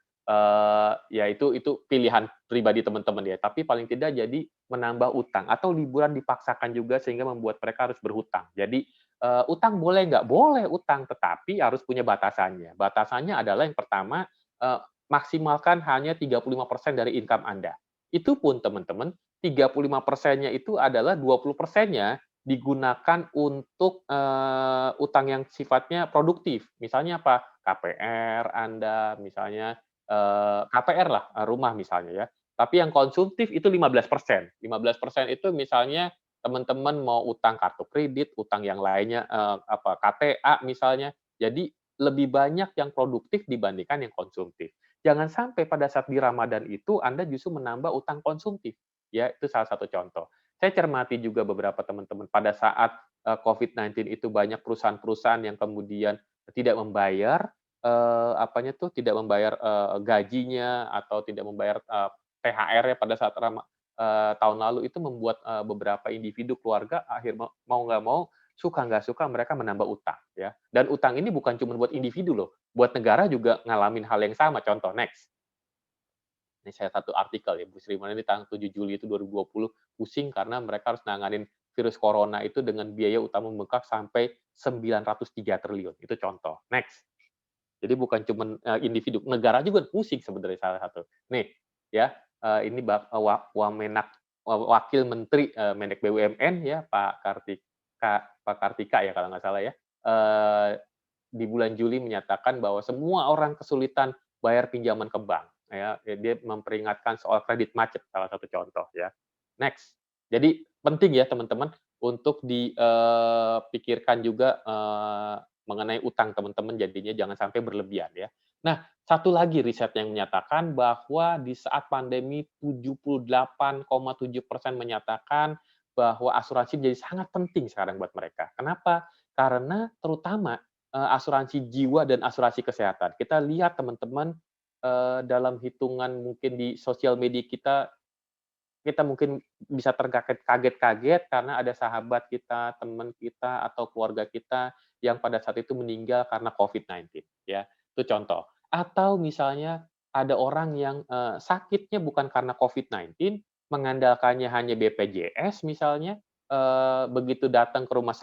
ya itu pilihan pribadi teman-teman ya, tapi paling tidak jadi menambah utang atau liburan dipaksakan juga sehingga membuat mereka harus berhutang. Jadi, utang boleh nggak? Boleh utang, tetapi harus punya batasannya. Batasannya adalah yang pertama, eee, maksimalkan hanya 35% dari income Anda. Itu pun teman-teman, 35%-nya itu adalah 20%-nya digunakan untuk, utang yang sifatnya produktif. Misalnya apa? KPR Anda, misalnya, KPR lah, rumah misalnya ya. Tapi yang konsumtif itu 15%. 15% itu misalnya teman-teman mau utang kartu kredit, utang yang lainnya, KTA misalnya. Jadi lebih banyak yang produktif dibandingkan yang konsumtif. Jangan sampai pada saat di Ramadan itu Anda justru menambah utang konsumtif, ya itu salah satu contoh. Saya cermati juga beberapa teman-teman pada saat, COVID-19 itu banyak perusahaan-perusahaan yang kemudian tidak membayar, tidak membayar, gajinya atau tidak membayar, THR-nya pada saat tahun lalu itu membuat, beberapa individu keluarga mau nggak mau, suka nggak suka mereka menambah utang ya. Dan utang ini bukan cuma buat individu loh, buat negara juga ngalamin hal yang sama. Contoh, next. Ini saya satu artikel ya, Bu Sri Mulyani tanggal 7 Juli itu 2020, pusing karena mereka harus nanganin virus corona itu dengan biaya utama membengkak sampai 903 triliun, itu contoh. Next. Jadi bukan cuma individu, negara juga pusing sebenarnya salah satu. Nih, ya, ini Wamenak Wakil Menteri, Mendak BUMN ya, Pak Kartika ya kalau nggak salah ya, di bulan Juli menyatakan bahwa semua orang kesulitan bayar pinjaman ke bank, ya. Dia memperingatkan soal kredit macet, salah satu contoh ya. Next. Jadi penting ya teman-teman untuk dipikirkan juga, mengenai utang teman-teman jadinya jangan sampai berlebihan ya. Nah, satu lagi riset yang menyatakan bahwa di saat pandemi 78,7% menyatakan bahwa asuransi menjadi sangat penting sekarang buat mereka. Kenapa? Karena terutama, asuransi jiwa dan asuransi kesehatan. Kita lihat teman-teman, dalam hitungan mungkin di sosial media kita, kita mungkin bisa kaget-kaget karena ada sahabat kita, teman kita, atau keluarga kita yang pada saat itu meninggal karena COVID-19, ya. Itu contoh. Atau misalnya ada orang yang, sakitnya bukan karena COVID-19, mengandalkannya hanya BPJS misalnya, begitu datang ke rumah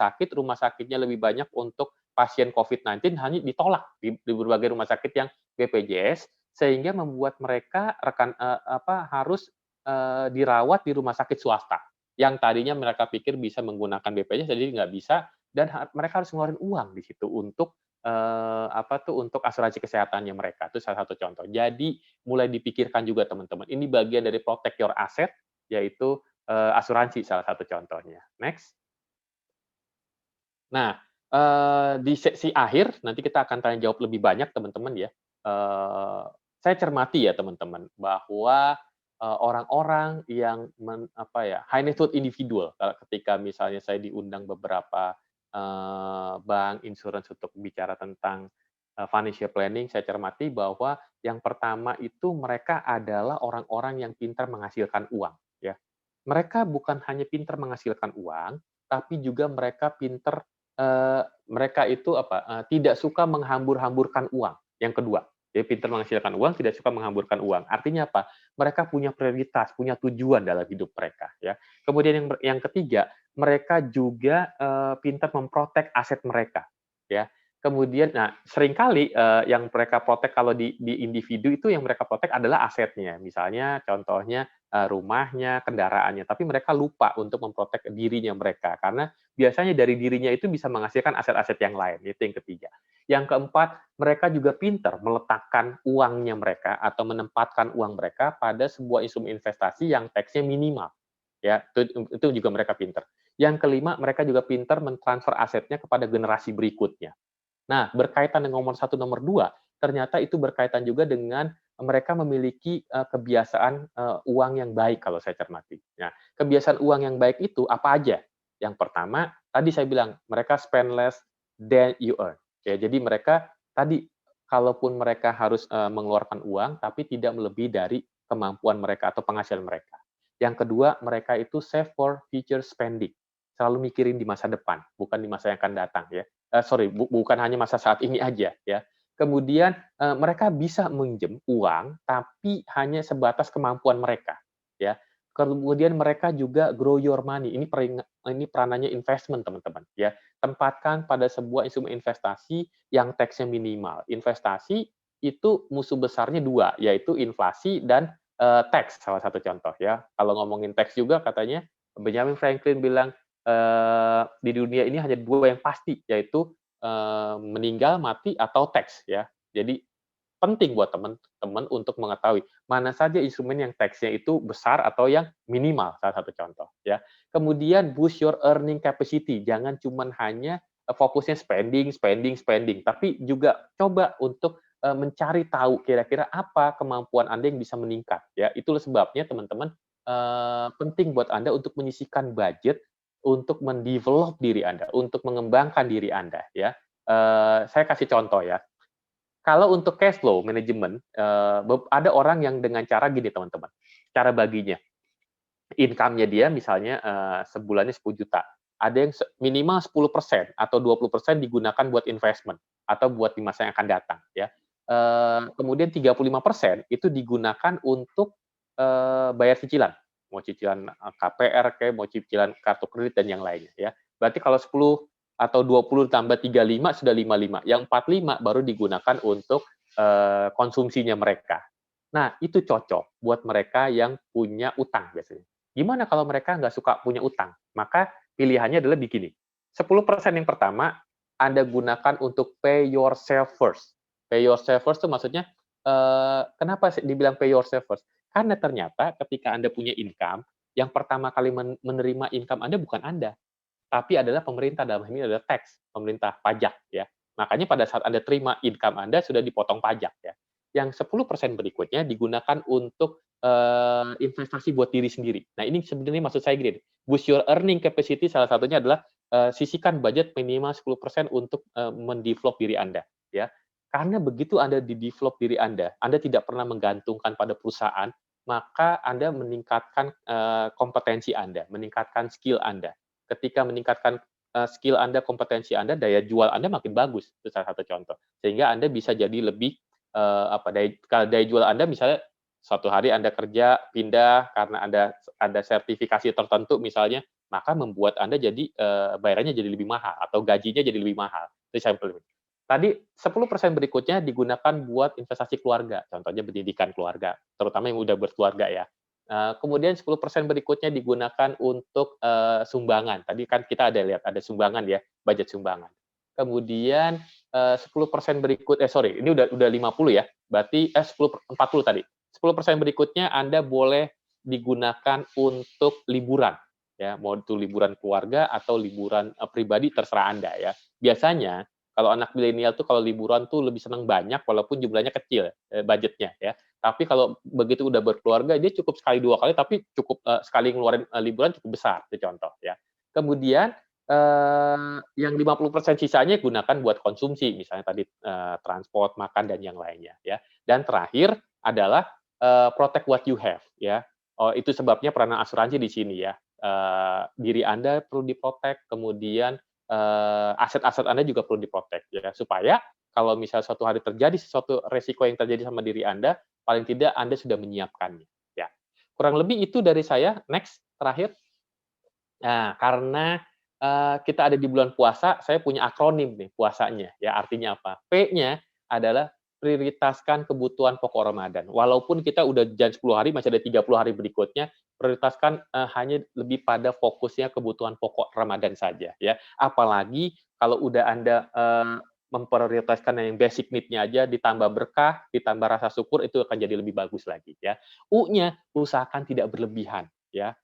sakitnya lebih banyak untuk pasien COVID-19 hanya ditolak di berbagai rumah sakit yang BPJS, sehingga membuat mereka harus dirawat di rumah sakit swasta, yang tadinya mereka pikir bisa menggunakan BPJS jadi nggak bisa dan mereka harus ngeluarin uang di situ untuk, untuk asuransi kesehatannya mereka, itu salah satu contoh. Jadi mulai dipikirkan juga teman-teman, ini bagian dari protect your asset, yaitu, asuransi salah satu contohnya. Next. Nah, di sesi akhir nanti kita akan tanya jawab lebih banyak teman-teman ya. Saya cermati ya teman-teman bahwa, orang-orang yang high net worth individual, ketika misalnya saya diundang beberapa, bank, insurance untuk bicara tentang, financial planning, saya cermati bahwa yang pertama itu mereka adalah orang-orang yang pintar menghasilkan uang, ya. Mereka bukan hanya pintar menghasilkan uang, tapi juga mereka pintar, mereka itu tidak suka menghambur-hamburkan uang, yang kedua. Jadi pintar menghasilkan uang, tidak suka menghamburkan uang. Artinya apa? Mereka punya prioritas, punya tujuan dalam hidup mereka, ya. Kemudian yang ketiga, mereka juga, pintar memprotek aset mereka, ya. Kemudian nah, seringkali, yang mereka protek kalau di individu itu yang mereka protek adalah asetnya. Misalnya contohnya, rumahnya, kendaraannya, tapi mereka lupa untuk memprotek dirinya mereka, karena biasanya dari dirinya itu bisa menghasilkan aset-aset yang lain, itu yang ketiga. Yang keempat, mereka juga pintar meletakkan uangnya mereka atau menempatkan uang mereka pada sebuah instrumen investasi yang tax-nya minimal, ya, itu juga mereka pintar. Yang kelima, mereka juga pintar mentransfer asetnya kepada generasi berikutnya. Nah, berkaitan dengan nomor satu, nomor dua, ternyata itu berkaitan juga dengan mereka memiliki kebiasaan uang yang baik kalau saya cermati. Nah, kebiasaan uang yang baik itu apa aja? Yang pertama, tadi saya bilang mereka spend less than you earn. Ya, jadi mereka tadi kalaupun mereka harus mengeluarkan uang, tapi tidak melebihi dari kemampuan mereka atau penghasilan mereka. Yang kedua, mereka itu save for future spending. Selalu mikirin di masa depan, bukan di masa yang akan datang ya. Sorry, bukan hanya masa saat ini aja ya. Kemudian mereka bisa minjem uang, tapi hanya sebatas kemampuan mereka, ya. Kemudian mereka juga grow your money. Ini peranannya investment, teman-teman, ya. Tempatkan pada sebuah instrumen investasi yang tax-nya minimal. Investasi itu musuh besarnya dua, yaitu inflasi dan tax, salah satu contoh, ya. Kalau ngomongin tax juga katanya Benjamin Franklin bilang di dunia ini hanya dua yang pasti, yaitu meninggal, mati, atau tax ya. Jadi penting buat teman-teman untuk mengetahui mana saja instrumen yang tax-nya itu besar atau yang minimal, salah satu contoh ya. Kemudian boost your earning capacity, jangan cuman hanya fokusnya spending, spending, spending, tapi juga coba untuk mencari tahu kira-kira apa kemampuan Anda yang bisa meningkat ya. Itulah sebabnya teman-teman penting buat Anda untuk menyisihkan budget untuk mendevelop diri Anda, untuk mengembangkan diri Anda ya. Saya kasih contoh ya. Kalau untuk cash flow management, ada orang yang dengan cara gini teman-teman, cara baginya. Income-nya dia misalnya sebulannya 10 juta. Ada yang minimal 10% atau 20% digunakan buat investment atau buat di masa yang akan datang ya. Kemudian 35% itu digunakan untuk bayar cicilan. Mau cicilan KPR kayak, mau cicilan kartu kredit dan yang lainnya ya. Berarti kalau 10 atau 20 tambah 35 sudah 55. Yang 45 baru digunakan untuk konsumsinya mereka. Nah, itu cocok buat mereka yang punya utang biasanya. Gimana kalau mereka nggak suka punya utang? Maka pilihannya adalah begini, 10% yang pertama Anda gunakan untuk pay yourself first. Pay yourself first itu maksudnya, kenapa dibilang pay yourself first? Karena ternyata ketika Anda punya income, yang pertama kali menerima income Anda bukan Anda, tapi adalah pemerintah, dalam hal ini adalah tax, pemerintah, pajak ya. Makanya pada saat Anda terima income Anda sudah dipotong pajak ya. Yang 10% berikutnya digunakan untuk investasi buat diri sendiri. Nah, ini sebenarnya maksud saya gini, boost your earning capacity salah satunya adalah sisihkan budget minimal 10% untuk mendevelop diri Anda ya. Karena begitu Anda di-develop diri Anda tidak pernah menggantungkan pada perusahaan, maka Anda meningkatkan kompetensi Anda, meningkatkan skill Anda. Ketika meningkatkan skill Anda, kompetensi Anda, daya jual Anda makin bagus. Itu salah satu contoh. Sehingga Anda bisa jadi lebih kalau daya jual Anda misalnya suatu hari Anda kerja pindah karena ada sertifikasi tertentu misalnya, maka membuat Anda jadi bayarannya jadi lebih mahal atau gajinya jadi lebih mahal. Itu sampel. Tadi 10% berikutnya digunakan buat investasi keluarga, contohnya pendidikan keluarga, terutama yang udah berkeluarga ya. Kemudian 10% berikutnya digunakan untuk sumbangan. Tadi kan kita ada lihat ada sumbangan ya, budget sumbangan. Kemudian 10% sorry, ini udah 50 ya. Berarti 40 tadi. 10% berikutnya Anda boleh digunakan untuk liburan ya, mau itu liburan keluarga atau liburan pribadi terserah Anda ya. Biasanya kalau anak milenial tuh kalau liburan tuh lebih senang banyak walaupun jumlahnya kecil budgetnya ya. Tapi kalau begitu udah berkeluarga dia cukup sekali 2 kali tapi cukup sekali ngeluarin liburan cukup besar, itu contoh ya. Kemudian yang 50% sisanya gunakan buat konsumsi, misalnya tadi transport, makan dan yang lainnya ya. Dan terakhir adalah protect what you have ya. Oh, itu sebabnya peranan asuransi di sini ya. Diri Anda perlu diprotek, kemudian aset-aset Anda juga perlu diprotek ya, supaya kalau misal suatu hari terjadi sesuatu resiko yang terjadi sama diri Anda, paling tidak Anda sudah menyiapkannya ya. Kurang lebih itu dari saya. Next, terakhir. Nah, karena kita ada di bulan puasa, saya punya akronim nih puasanya ya, artinya apa? P-nya adalah prioritaskan kebutuhan pokok Ramadan. Walaupun kita udah jangan 10 hari, masih ada 30 hari berikutnya, prioritaskan hanya lebih pada fokusnya kebutuhan pokok Ramadan saja ya. Apalagi kalau udah Anda memprioritaskan yang basic need-nya aja, ditambah berkah, ditambah rasa syukur, itu akan jadi lebih bagus lagi ya. U-nya, usahakan tidak berlebihan ya.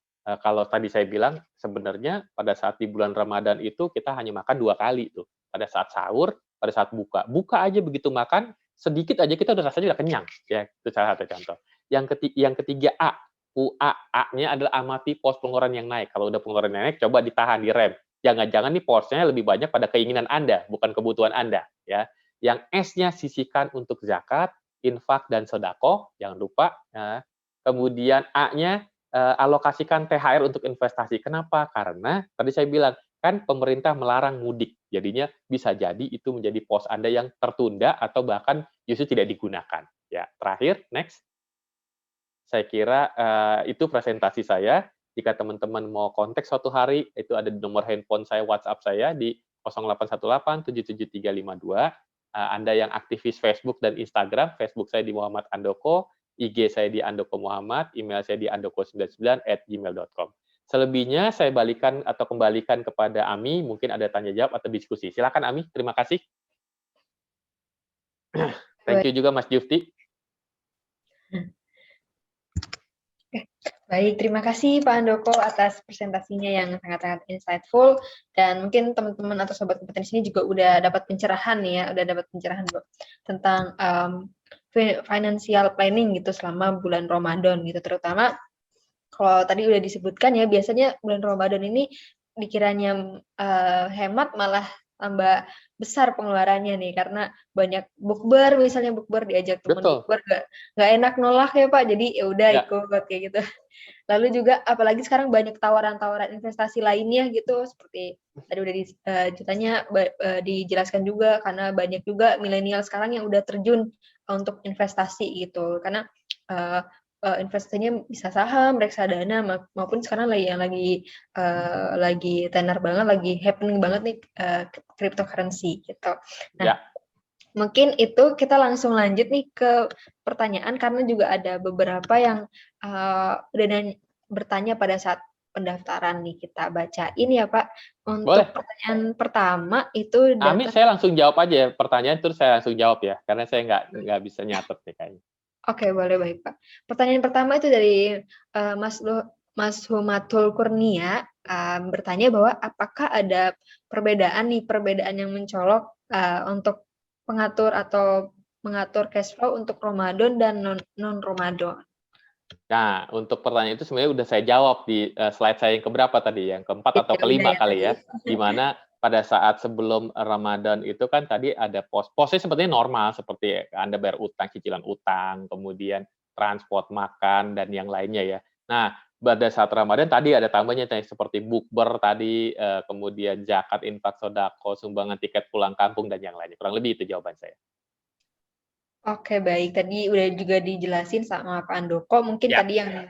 Kalau tadi saya bilang sebenarnya pada saat di bulan Ramadan itu kita hanya makan 2 kali tuh, pada saat sahur, pada saat buka. Buka aja begitu makan sedikit aja kita udah rasanya udah kenyang, ya, itu salah satu contoh. Yang ketiga A, A-nya adalah amati pos pengeluaran yang naik. Kalau udah pengeluaran yang naik, coba ditahan, direm. Jangan-jangan nih porsinya lebih banyak pada keinginan Anda, bukan kebutuhan Anda, ya. Yang S-nya sisihkan untuk zakat, infak, dan sedekah, jangan lupa. Ya. Kemudian A-nya alokasikan THR untuk investasi. Kenapa? Karena tadi saya bilang, kan pemerintah melarang mudik. Jadinya bisa jadi itu menjadi pos Anda yang tertunda atau bahkan justru tidak digunakan. Ya, terakhir, next. Saya kira itu presentasi saya. Jika teman-teman mau kontak suatu hari, itu ada di nomor handphone saya, WhatsApp saya di 0818 77352. Anda yang aktivis Facebook dan Instagram, Facebook saya di Muhammad Andoko, IG saya di Andoko Muhammad, email saya di andoko99@gmail.com. Selebihnya saya balikan atau kembalikan kepada Ami, mungkin ada tanya jawab atau diskusi. Silakan Ami, terima kasih. Thank you juga Mas Jufti. Baik, terima kasih Pak Andoko atas presentasinya yang sangat-sangat insightful, dan mungkin teman-teman atau sobat kompetensi ini juga udah dapat pencerahan ya, tentang financial planning gitu selama bulan Ramadan gitu, terutama kalau tadi udah disebutkan ya, biasanya bulan Ramadan ini dikiranya hemat malah tambah besar pengeluarannya nih, karena banyak bukber, misalnya bukber diajak teman bukber, nggak enak nolak ya Pak, jadi ya udah ikut kayak gitu. Lalu juga apalagi sekarang banyak tawaran-tawaran investasi lainnya gitu, seperti tadi udah dijelaskan juga, karena banyak juga milenial sekarang yang udah terjun untuk investasi gitu, karena investasinya bisa saham, reksadana, maupun sekarang lagi tenar banget, lagi happening banget nih cryptocurrency gitu. Nah, mungkin itu kita langsung lanjut nih ke pertanyaan, karena juga ada beberapa yang udah bertanya pada saat pendaftaran nih, kita bacain ya Pak. Untuk pertanyaan pertama itu Ami, saya langsung jawab aja ya pertanyaan, terus saya langsung jawab ya, karena saya nggak bisa nyatet nih kayaknya. Oke, boleh, baik Pak. Pertanyaan pertama itu dari Mas Humatul Kurnia, bertanya bahwa apakah ada perbedaan yang mencolok untuk mengatur cash flow untuk Ramadan dan non-Ramadan. Nah, untuk pertanyaan itu sebenarnya udah saya jawab di slide saya yang keberapa tadi, yang keempat atau kelima kali ya, di mana pada saat sebelum Ramadan itu kan tadi ada posnya sepertinya normal, seperti Anda bayar utang, cicilan utang, kemudian transport, makan, dan yang lainnya ya. Nah, pada saat Ramadan tadi ada tambahnya seperti bukber tadi, kemudian zakat, infak, sedekah, sumbangan tiket pulang kampung, dan yang lainnya. Kurang lebih itu jawaban saya. Oke, baik. Tadi udah juga dijelasin sama Pak Andoko. Mungkin tadi yang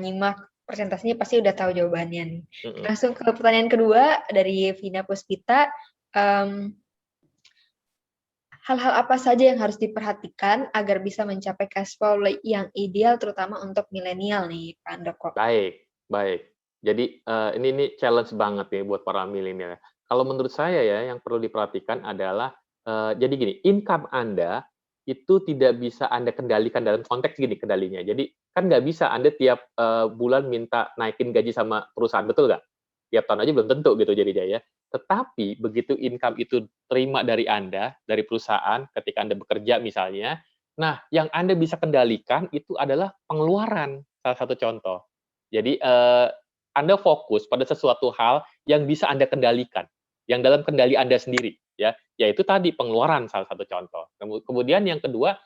nyimak presentasinya pasti udah tahu jawabannya nih. Langsung ke pertanyaan kedua dari Vina Puspita. Hal-hal apa saja yang harus diperhatikan agar bisa mencapai cash flow yang ideal, terutama untuk milenial nih, Pak Andoko? Baik. Jadi ini challenge banget nih buat para milenial. Kalau menurut saya ya, yang perlu diperhatikan adalah jadi gini, income Anda itu tidak bisa Anda kendalikan dalam konteks gini kendalinya. Jadi kan nggak bisa Anda tiap bulan minta naikin gaji sama perusahaan, betul nggak? Tiap tahun aja belum tentu gitu jadinya ya. Tetapi begitu income itu terima dari Anda, dari perusahaan ketika Anda bekerja misalnya, nah yang Anda bisa kendalikan itu adalah pengeluaran, salah satu contoh. Jadi Anda fokus pada sesuatu hal yang bisa Anda kendalikan, yang dalam kendali Anda sendiri, ya, yaitu tadi pengeluaran salah satu contoh. Kemudian yang kedua,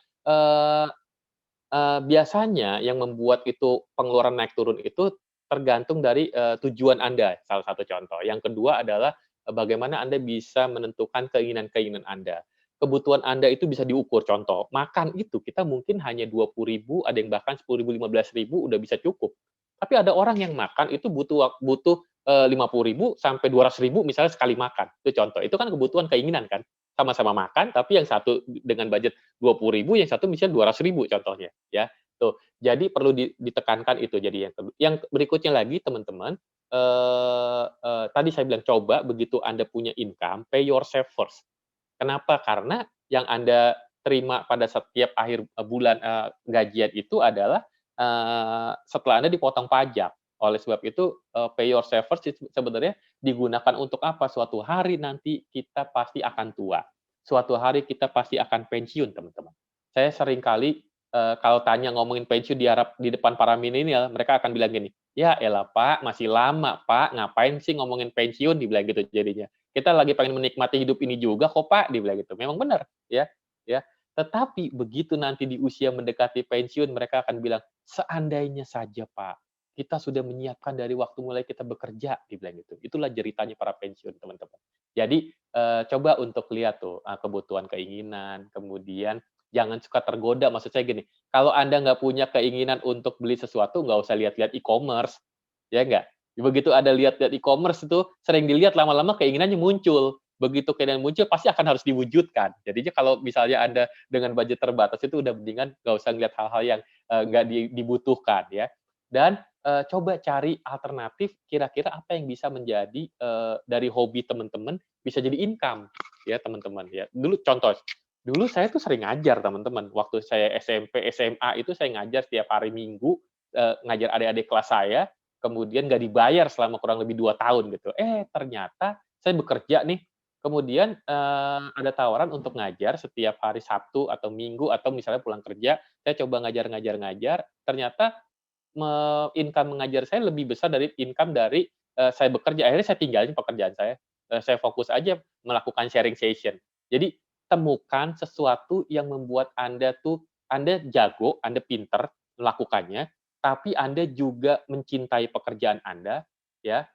biasanya yang membuat itu pengeluaran naik turun itu tergantung dari tujuan Anda, salah satu contoh. Yang kedua adalah bagaimana Anda bisa menentukan keinginan-keinginan Anda. Kebutuhan Anda itu bisa diukur, contoh, makan itu kita mungkin hanya 20.000, ada yang bahkan 10.000, 15.000 udah bisa cukup. Tapi ada orang yang makan itu butuh 50.000 sampai 200.000 misalnya sekali makan, itu contoh. Itu kan kebutuhan keinginan kan, sama-sama makan, tapi yang satu dengan budget 20.000, yang satu misalnya 200.000 contohnya, ya. Tuh, jadi perlu ditekankan itu. Jadi yang berikutnya lagi teman-teman, tadi saya bilang coba begitu Anda punya income, pay yourself first. Kenapa? Karena yang Anda terima pada setiap akhir bulan gajian itu adalah setelah Anda dipotong pajak. Oleh sebab itu, pay yourself first sebenarnya digunakan untuk apa? Suatu hari nanti kita pasti akan tua. suatu hari kita pasti akan pensiun, teman-teman. Saya sering kali kalau tanya ngomongin pensiun di depan para milenial, mereka akan bilang gini, "Ya elah Pak, masih lama Pak, ngapain sih ngomongin pensiun?" Dibilang gitu jadinya. "Kita lagi pengen menikmati hidup ini juga kok Pak," dibilang gitu. Memang benar, ya, ya. Tetapi begitu nanti di usia mendekati pensiun, mereka akan bilang, "Seandainya saja Pak, kita sudah menyiapkan dari waktu mulai kita bekerja," dibilang gitu. Itulah jeritanya para pensiun, teman-teman. Jadi, coba untuk lihat tuh, kebutuhan keinginan, kemudian jangan suka tergoda, maksud saya gini, kalau Anda nggak punya keinginan untuk beli sesuatu, nggak usah lihat-lihat e-commerce, ya nggak? Begitu ada lihat-lihat e-commerce itu, sering dilihat lama-lama keinginannya muncul. Begitu keinginan muncul, pasti akan harus diwujudkan. Jadinya kalau misalnya Anda dengan budget terbatas itu udah mendingan nggak usah lihat hal-hal yang, nggak dibutuhkan ya. Dan, coba cari alternatif kira-kira apa yang bisa menjadi, dari hobi teman-teman bisa jadi income, ya teman-teman ya. Dulu saya tuh sering ngajar teman-teman, waktu saya SMP, SMA itu saya ngajar setiap hari Minggu, ngajar adik-adik kelas saya, kemudian nggak dibayar selama kurang lebih 2 tahun gitu. Ternyata saya bekerja nih, kemudian, ada tawaran untuk ngajar setiap hari Sabtu atau Minggu atau misalnya pulang kerja, saya coba ngajar, ternyata income mengajar saya lebih besar dari income dari, saya bekerja. Akhirnya saya tinggalin pekerjaan saya fokus aja melakukan sharing session. Jadi, temukan sesuatu yang membuat Anda jago, Anda pinter melakukannya, tapi Anda juga mencintai pekerjaan Anda, ya,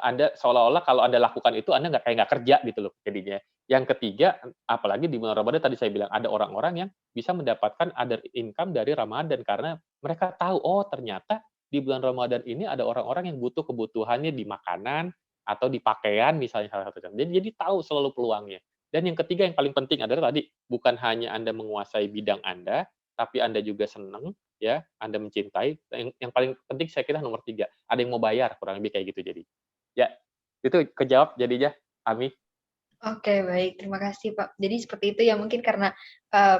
Anda seolah-olah kalau Anda lakukan itu Anda kayak nggak kerja gitu loh jadinya. Yang ketiga, apalagi di bulan Ramadan tadi saya bilang ada orang-orang yang bisa mendapatkan other income dari Ramadan karena mereka tahu, oh ternyata di bulan Ramadan ini ada orang-orang yang butuh kebutuhannya di makanan atau di pakaian misalnya salah satu contoh. Jadi tahu selalu peluangnya. Dan yang ketiga yang paling penting adalah tadi bukan hanya Anda menguasai bidang Anda, tapi Anda juga senang, ya, Anda mencintai. Yang paling penting saya kira nomor tiga, ada yang mau bayar kurang lebih kayak gitu jadi. Ya, itu kejawab jadinya, Ami. Oke, baik. Terima kasih, Pak. Jadi seperti itu ya mungkin karena,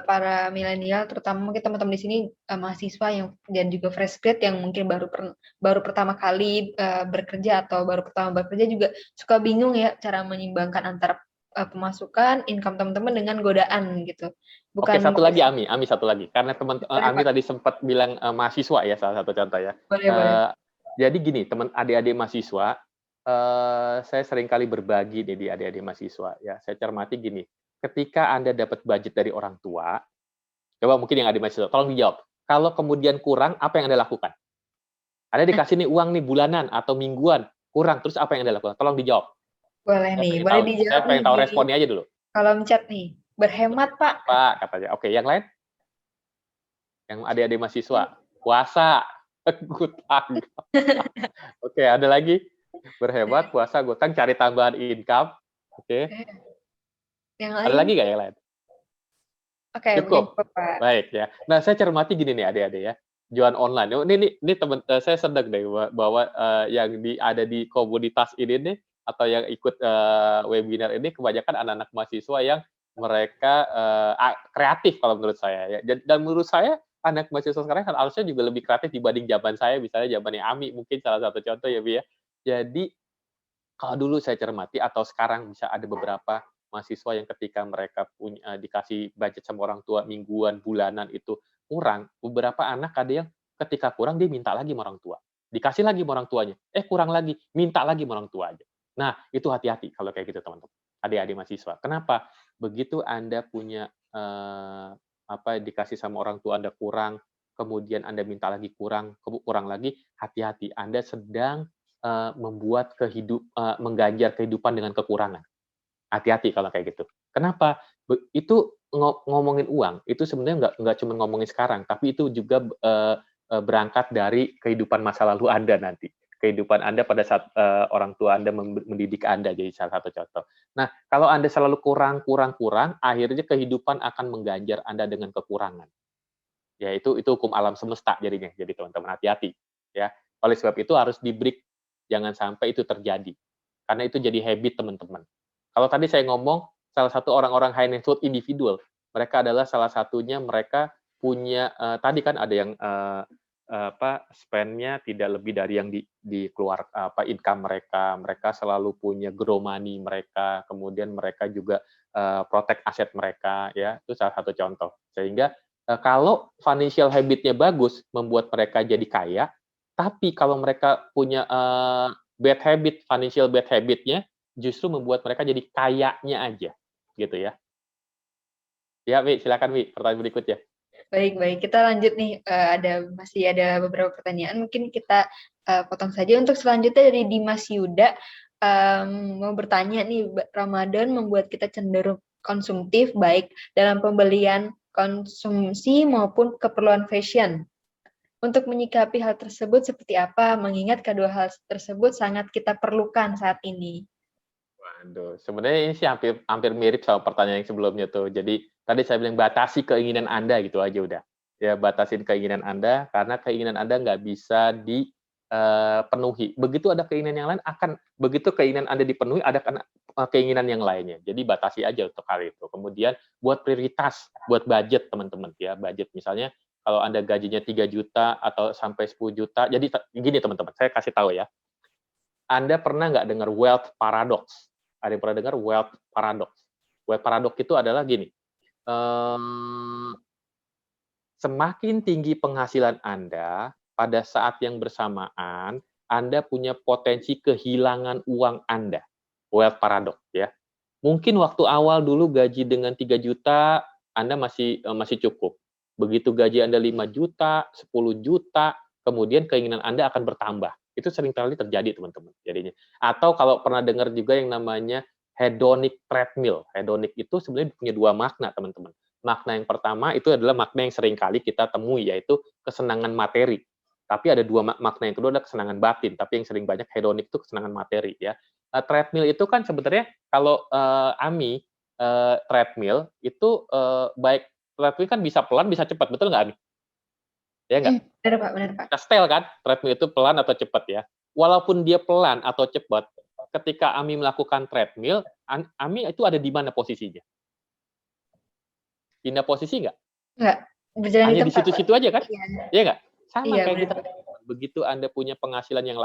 para milenial terutama mungkin teman-teman di sini, mahasiswa yang dan juga fresh grad yang mungkin baru pertama kali, bekerja atau baru pertama bekerja juga suka bingung ya cara menyimbangkan antara, pemasukan, income teman-teman dengan godaan gitu. Oke, Bukan satu lagi mengkritik Ami satu lagi. Karena boleh, Ami Pak. tadi sempat bilang, mahasiswa ya, salah satu contoh ya. Boleh boleh. Jadi gini, teman adik-adik mahasiswa, saya sering kali berbagi nih di adik-adik mahasiswa ya, saya cermati gini, ketika Anda dapat budget dari orang tua, coba mungkin yang adik mahasiswa, tolong dijawab, kalau kemudian kurang, apa yang Anda lakukan? Anda Nah, dikasih nih uang nih bulanan atau mingguan, kurang, terus apa yang Anda lakukan? Tolong dijawab. boleh nih, boleh Saya dijawab nih pengen tahu di responnya aja dulu. kolom chat nih. "Berhemat, Pak," Apa katanya? Oke, yang lain? Yang adik-adik mahasiswa? Puasa, ngutang. Oke, ada lagi? Berhemat, puasa, ngutang, cari tambahan income. Oke. yang Ada lain? lagi nggak yang lain? Oke, mungkin Cukup? cukup, Pak. Baik ya. Nah, saya cermati gini nih adik-adik ya, jualan online. Oh, ini temen saya sedang deh bahwa, yang ada di komunitas ini nih, atau yang ikut, webinar ini kebanyakan anak-anak mahasiswa yang mereka, kreatif kalau menurut saya ya. Dan menurut saya anak mahasiswa sekarang kan harusnya juga lebih kreatif dibanding zaman saya, misalnya zamannya Ami mungkin salah satu contoh ya, Bi, ya. Jadi kalau dulu saya cermati atau sekarang bisa ada beberapa mahasiswa yang ketika mereka dikasih budget sama orang tua mingguan, bulanan itu kurang, beberapa anak ada yang ketika kurang dia minta lagi sama orang tua. Dikasih lagi sama orang tuanya, kurang lagi, minta lagi sama orang tua aja. Nah, itu hati-hati kalau kayak gitu teman-teman, adik-adik mahasiswa. Kenapa? Begitu Anda punya, dikasih sama orang tua Anda kurang, kemudian Anda minta lagi kurang, kurang lagi, hati-hati Anda sedang mengganjar kehidupan dengan kekurangan. Hati-hati kalau kayak gitu. Kenapa? Itu ngomongin uang, itu sebenarnya nggak cuma ngomongin sekarang, tapi itu juga, berangkat dari kehidupan masa lalu Anda nanti. Kehidupan Anda pada saat, orang tua Anda mendidik Anda, jadi salah satu contoh. Nah, kalau Anda selalu kurang kurang kurang, akhirnya kehidupan akan mengganjar Anda dengan kekurangan. Ya itu hukum alam semesta jadinya. Jadi teman-teman hati-hati, ya. Oleh sebab itu harus di-break, jangan sampai itu terjadi. Karena itu jadi habit teman-teman. Kalau tadi saya ngomong, salah satu orang-orang high net worth individual, mereka adalah salah satunya mereka punya, tadi kan ada yang, spend-nya tidak lebih dari yang income mereka, mereka selalu punya grow money mereka, kemudian mereka juga, protect aset mereka ya, itu salah satu contoh. Sehingga kalau financial habit-nya bagus, membuat mereka jadi kaya, tapi kalau mereka punya bad habit, financial bad habit-nya justru membuat mereka jadi kayanya aja, gitu ya. Ya, Wi, silakan Wi, pertanyaan berikutnya. Baik, kita lanjut nih. Masih ada beberapa pertanyaan. Mungkin kita potong saja. Untuk selanjutnya dari Dimas Yuda, mau bertanya nih, Ramadan membuat kita cenderung konsumtif baik dalam pembelian konsumsi maupun keperluan fashion. Untuk menyikapi hal tersebut seperti apa? Mengingat kedua hal tersebut sangat kita perlukan saat ini. Waduh, sebenarnya ini sih hampir mirip sama pertanyaan yang sebelumnya tuh. Jadi tadi saya bilang batasi keinginan Anda gitu aja udah. Ya, batasin keinginan Anda karena keinginan Anda nggak bisa dipenuhi. Begitu ada keinginan yang lain begitu keinginan Anda dipenuhi ada keinginan yang lainnya. Jadi batasi aja untuk hal itu. Kemudian buat prioritas, buat budget teman-teman ya, budget misalnya kalau Anda gajinya 3 juta atau sampai 10 juta. Jadi gini teman-teman, saya kasih tahu ya. Anda pernah nggak dengar wealth paradox? Ada yang pernah dengar wealth paradox? Wealth paradox itu adalah gini, semakin tinggi penghasilan Anda, pada saat yang bersamaan, Anda punya potensi kehilangan uang Anda. Wealth paradox ya. Mungkin waktu awal dulu gaji dengan 3 juta, Anda masih cukup. Begitu gaji Anda 5 juta, 10 juta, kemudian keinginan Anda akan bertambah. Itu sering kali terjadi, teman-teman, jadinya. Atau kalau pernah dengar juga yang namanya hedonic treadmill. Hedonic itu sebenarnya punya dua makna, teman-teman. Makna yang pertama itu adalah makna yang sering kali kita temui, yaitu kesenangan materi. Tapi ada dua makna yang kedua adalah kesenangan batin, tapi yang sering banyak hedonic itu kesenangan materi ya. Treadmill itu kan sebenarnya kalau AMI treadmill itu baik treadmill kan bisa pelan bisa cepat, betul nggak AMI? Ya nggak? Benar Pak. Kita setel kan, treadmill itu pelan atau cepat ya. Walaupun dia pelan atau cepat, ketika AMI melakukan treadmill, AMI itu ada di mana posisinya? Pindah posisi nggak? Nggak, berjalan di Hanya di tempat, Pak. situ-situ aja kan? Iya, Iya nggak? Sama iya kayak benar gitu. Pak. Begitu Anda punya penghasilan yang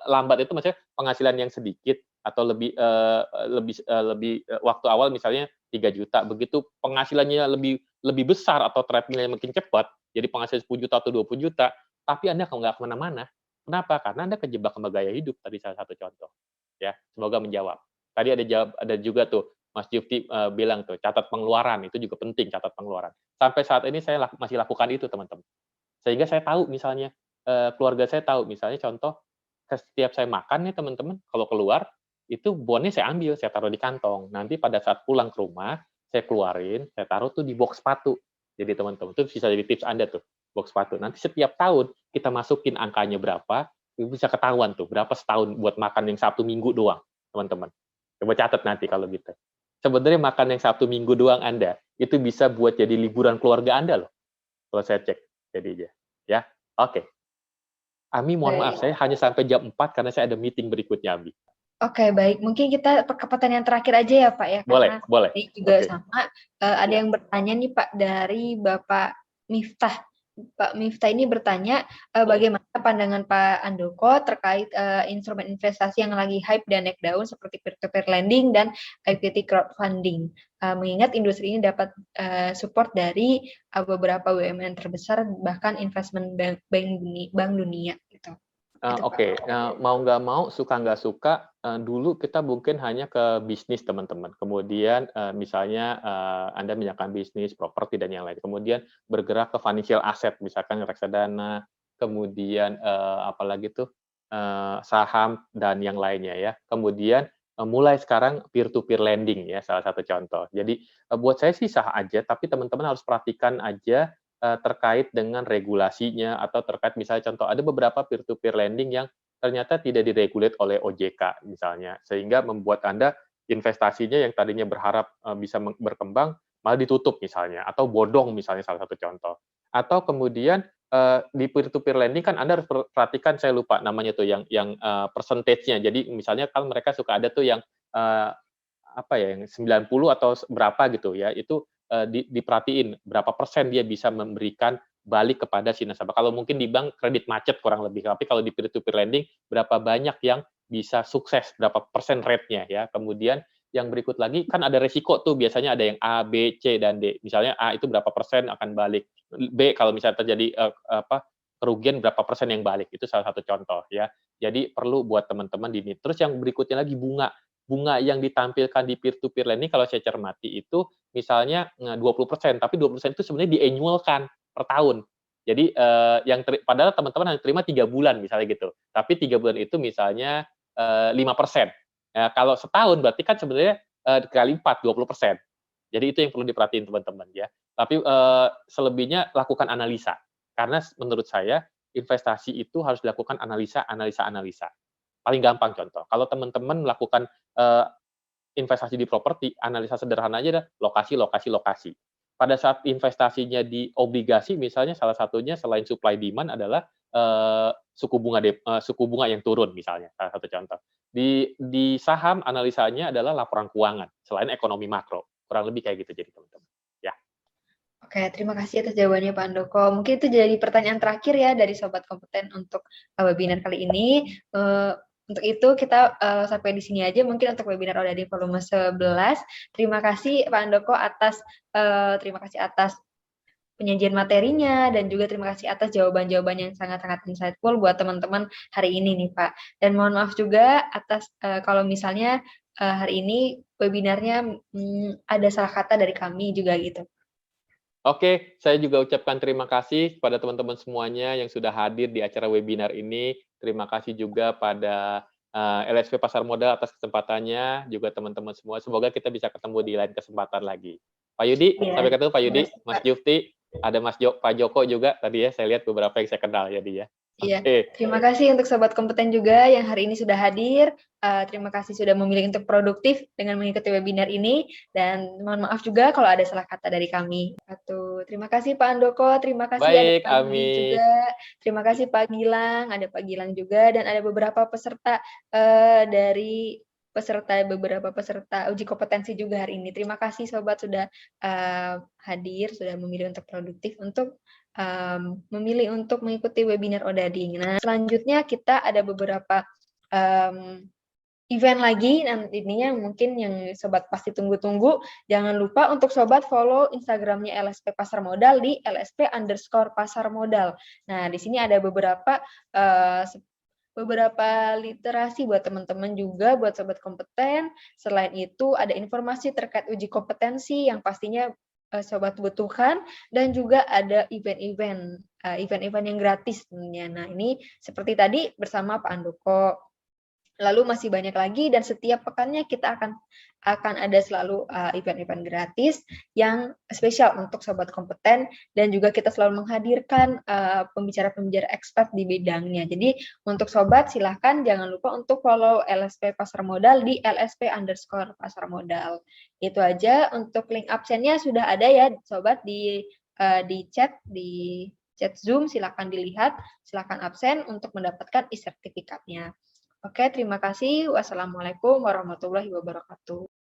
lambat itu maksudnya penghasilan yang sedikit atau lebih waktu awal misalnya 3 juta, begitu penghasilannya lebih besar atau treadmill-nya makin cepat, jadi penghasilan 10 juta atau 20 juta, tapi Anda nggak kemana-mana. Kenapa? Karena Anda kejebak sama gaya hidup tadi salah satu contoh. Ya, semoga menjawab. Tadi ada juga tuh Mas Jufti bilang tuh catat pengeluaran, itu juga penting catat pengeluaran. Sampai saat ini saya masih lakukan itu teman-teman. Sehingga saya tahu misalnya, keluarga saya tahu misalnya contoh, setiap saya makan nih teman-teman, kalau keluar, itu bonnya saya ambil, saya taruh di kantong. Nanti pada saat pulang ke rumah, saya keluarin, saya taruh tuh di box sepatu. Jadi teman-teman, itu bisa jadi tips Anda tuh, box sepatu. Nanti setiap tahun kita masukin angkanya berapa, itu bisa ketahuan tuh, berapa setahun buat makan yang Sabtu Minggu doang, teman-teman. Coba catat nanti kalau gitu. Sebenarnya makan yang Sabtu Minggu doang Anda, itu bisa buat jadi liburan keluarga Anda loh, kalau saya cek jadinya. Ya, oke. Ami, mohon maaf, Baik. saya hanya sampai jam 4 karena saya ada meeting berikutnya, Ami. Oke, baik. Mungkin kita ke pertanyaan terakhir aja ya, Pak ya, Boleh, karena boleh. ini juga Oke. sama. Ada Ya. yang bertanya nih, Pak, dari Bapak Miftah. Pak Miftah ini bertanya, bagaimana pandangan Pak Andoko terkait instrumen investasi yang lagi hype dan naik daun seperti peer-to-peer lending dan equity crowdfunding. Mengingat industri ini dapat support dari beberapa BUMN terbesar, bahkan investment bank dunia gitu. Oke, mau nggak mau, suka nggak suka, dulu kita mungkin hanya ke bisnis teman-teman. Kemudian misalnya Anda menjalankan bisnis, properti dan yang lain. Kemudian bergerak ke financial asset, misalkan reksadana, kemudian apalagi tuh saham dan yang lainnya ya. Kemudian mulai sekarang peer-to-peer lending ya, salah satu contoh. Jadi buat saya sih sah aja, tapi teman-teman harus perhatikan aja terkait dengan regulasinya atau terkait misalnya contoh ada beberapa peer-to-peer lending yang ternyata tidak diregulate oleh OJK misalnya, sehingga membuat Anda investasinya yang tadinya berharap bisa berkembang malah ditutup misalnya, atau bodong misalnya salah satu contoh. Atau kemudian di peer-to-peer lending kan Anda harus perhatikan, saya lupa namanya tuh yang percentage-nya. Jadi misalnya kalau mereka suka ada tuh yang apa ya, yang 90 atau berapa gitu ya, itu diperhatiin berapa persen dia bisa memberikan balik kepada si nasabah. Kalau mungkin di bank kredit macet kurang lebih, tapi kalau di peer to peer lending berapa banyak yang bisa sukses, berapa persen rate-nya ya. Kemudian yang berikut lagi kan ada resiko tuh, biasanya ada yang A, B, C, dan D. Misalnya A itu berapa persen akan balik, B kalau misalnya terjadi kerugian berapa persen yang balik, itu salah satu contoh ya. Jadi perlu buat teman-teman di ini. Terus yang berikutnya lagi bunga. Bunga yang ditampilkan di peer to peer lending kalau saya cermati itu misalnya 20%, tapi 20% itu sebenarnya di-annual-kan per tahun. Jadi padahal teman-teman hanya terima 3 bulan misalnya gitu. Tapi 3 bulan itu misalnya 5%. Nah, kalau setahun berarti kan sebenarnya dikali 4, 20%. Jadi itu yang perlu diperhatiin teman-teman ya. Tapi selebihnya lakukan analisa. Karena menurut saya investasi itu harus dilakukan analisa. Paling gampang contoh, kalau teman-teman melakukan investasi di properti, analisa sederhana aja dah, lokasi. Pada saat investasinya di obligasi misalnya salah satunya selain supply demand adalah suku bunga yang turun misalnya, salah satu contoh. Di saham analisanya adalah laporan keuangan selain ekonomi makro, kurang lebih kayak gitu jadi teman-teman. Ya. Oke, terima kasih atas jawabannya Pak Andoko. Mungkin itu jadi pertanyaan terakhir ya dari Sobat Kompeten untuk webinar kali ini. Untuk itu kita sampai di sini aja mungkin untuk webinar Odading volume 11. Terima kasih Pak Andoko terima kasih atas penyajian materinya dan juga terima kasih atas jawaban-jawaban yang sangat-sangat insightful buat teman-teman hari ini nih Pak. Dan mohon maaf juga atas kalau misalnya hari ini webinarnya ada salah kata dari kami juga gitu. Oke, saya juga ucapkan terima kasih kepada teman-teman semuanya yang sudah hadir di acara webinar ini. Terima kasih juga pada LSP Pasar Modal atas kesempatannya, juga teman-teman semua. Semoga kita bisa ketemu di lain kesempatan lagi. Pak Yudi, sampai ketemu Pak Yudi, Mas Jufti, ada Pak Joko juga tadi ya, saya lihat beberapa yang saya kenal ya dia. Iya, terima kasih untuk Sobat Kompeten juga yang hari ini sudah hadir. Terima kasih sudah memilih untuk produktif dengan mengikuti webinar ini. Dan mohon maaf juga kalau ada salah kata dari kami. Terima kasih Pak Andoko, terima kasih ada Pak Yudi juga. Terima kasih Pak Gilang, ada Pak Gilang juga. Dan ada beberapa peserta beberapa peserta uji kompetensi juga hari ini. Terima kasih Sobat sudah hadir, sudah memilih untuk produktif, untuk memilih untuk mengikuti webinar Odading. Nah, selanjutnya kita ada beberapa event lagi, nantinya mungkin yang Sobat pasti tunggu-tunggu. Jangan lupa untuk Sobat follow Instagramnya LSP Pasar Modal di LSP_Pasar Modal. Nah, di sini ada beberapa literasi buat teman-teman juga, buat Sobat Kompeten. Selain itu, ada informasi terkait uji kompetensi yang pastinya Sobat butuhkan, dan juga ada event-event yang gratis tentunya. Nah, ini seperti tadi bersama Pak Andoko. Lalu masih banyak lagi, dan setiap pekannya kita akan ada selalu event-event gratis yang spesial untuk Sobat Kompeten, dan juga kita selalu menghadirkan pembicara-pembicara expert di bidangnya. Jadi untuk Sobat silahkan jangan lupa untuk follow LSP Pasar Modal di LSP_Pasar Modal. Itu aja. Untuk link absennya sudah ada ya Sobat di chat Zoom, silahkan dilihat, silahkan absen untuk mendapatkan e-sertifikatnya. Oke, terima kasih. Wassalamualaikum warahmatullahi wabarakatuh.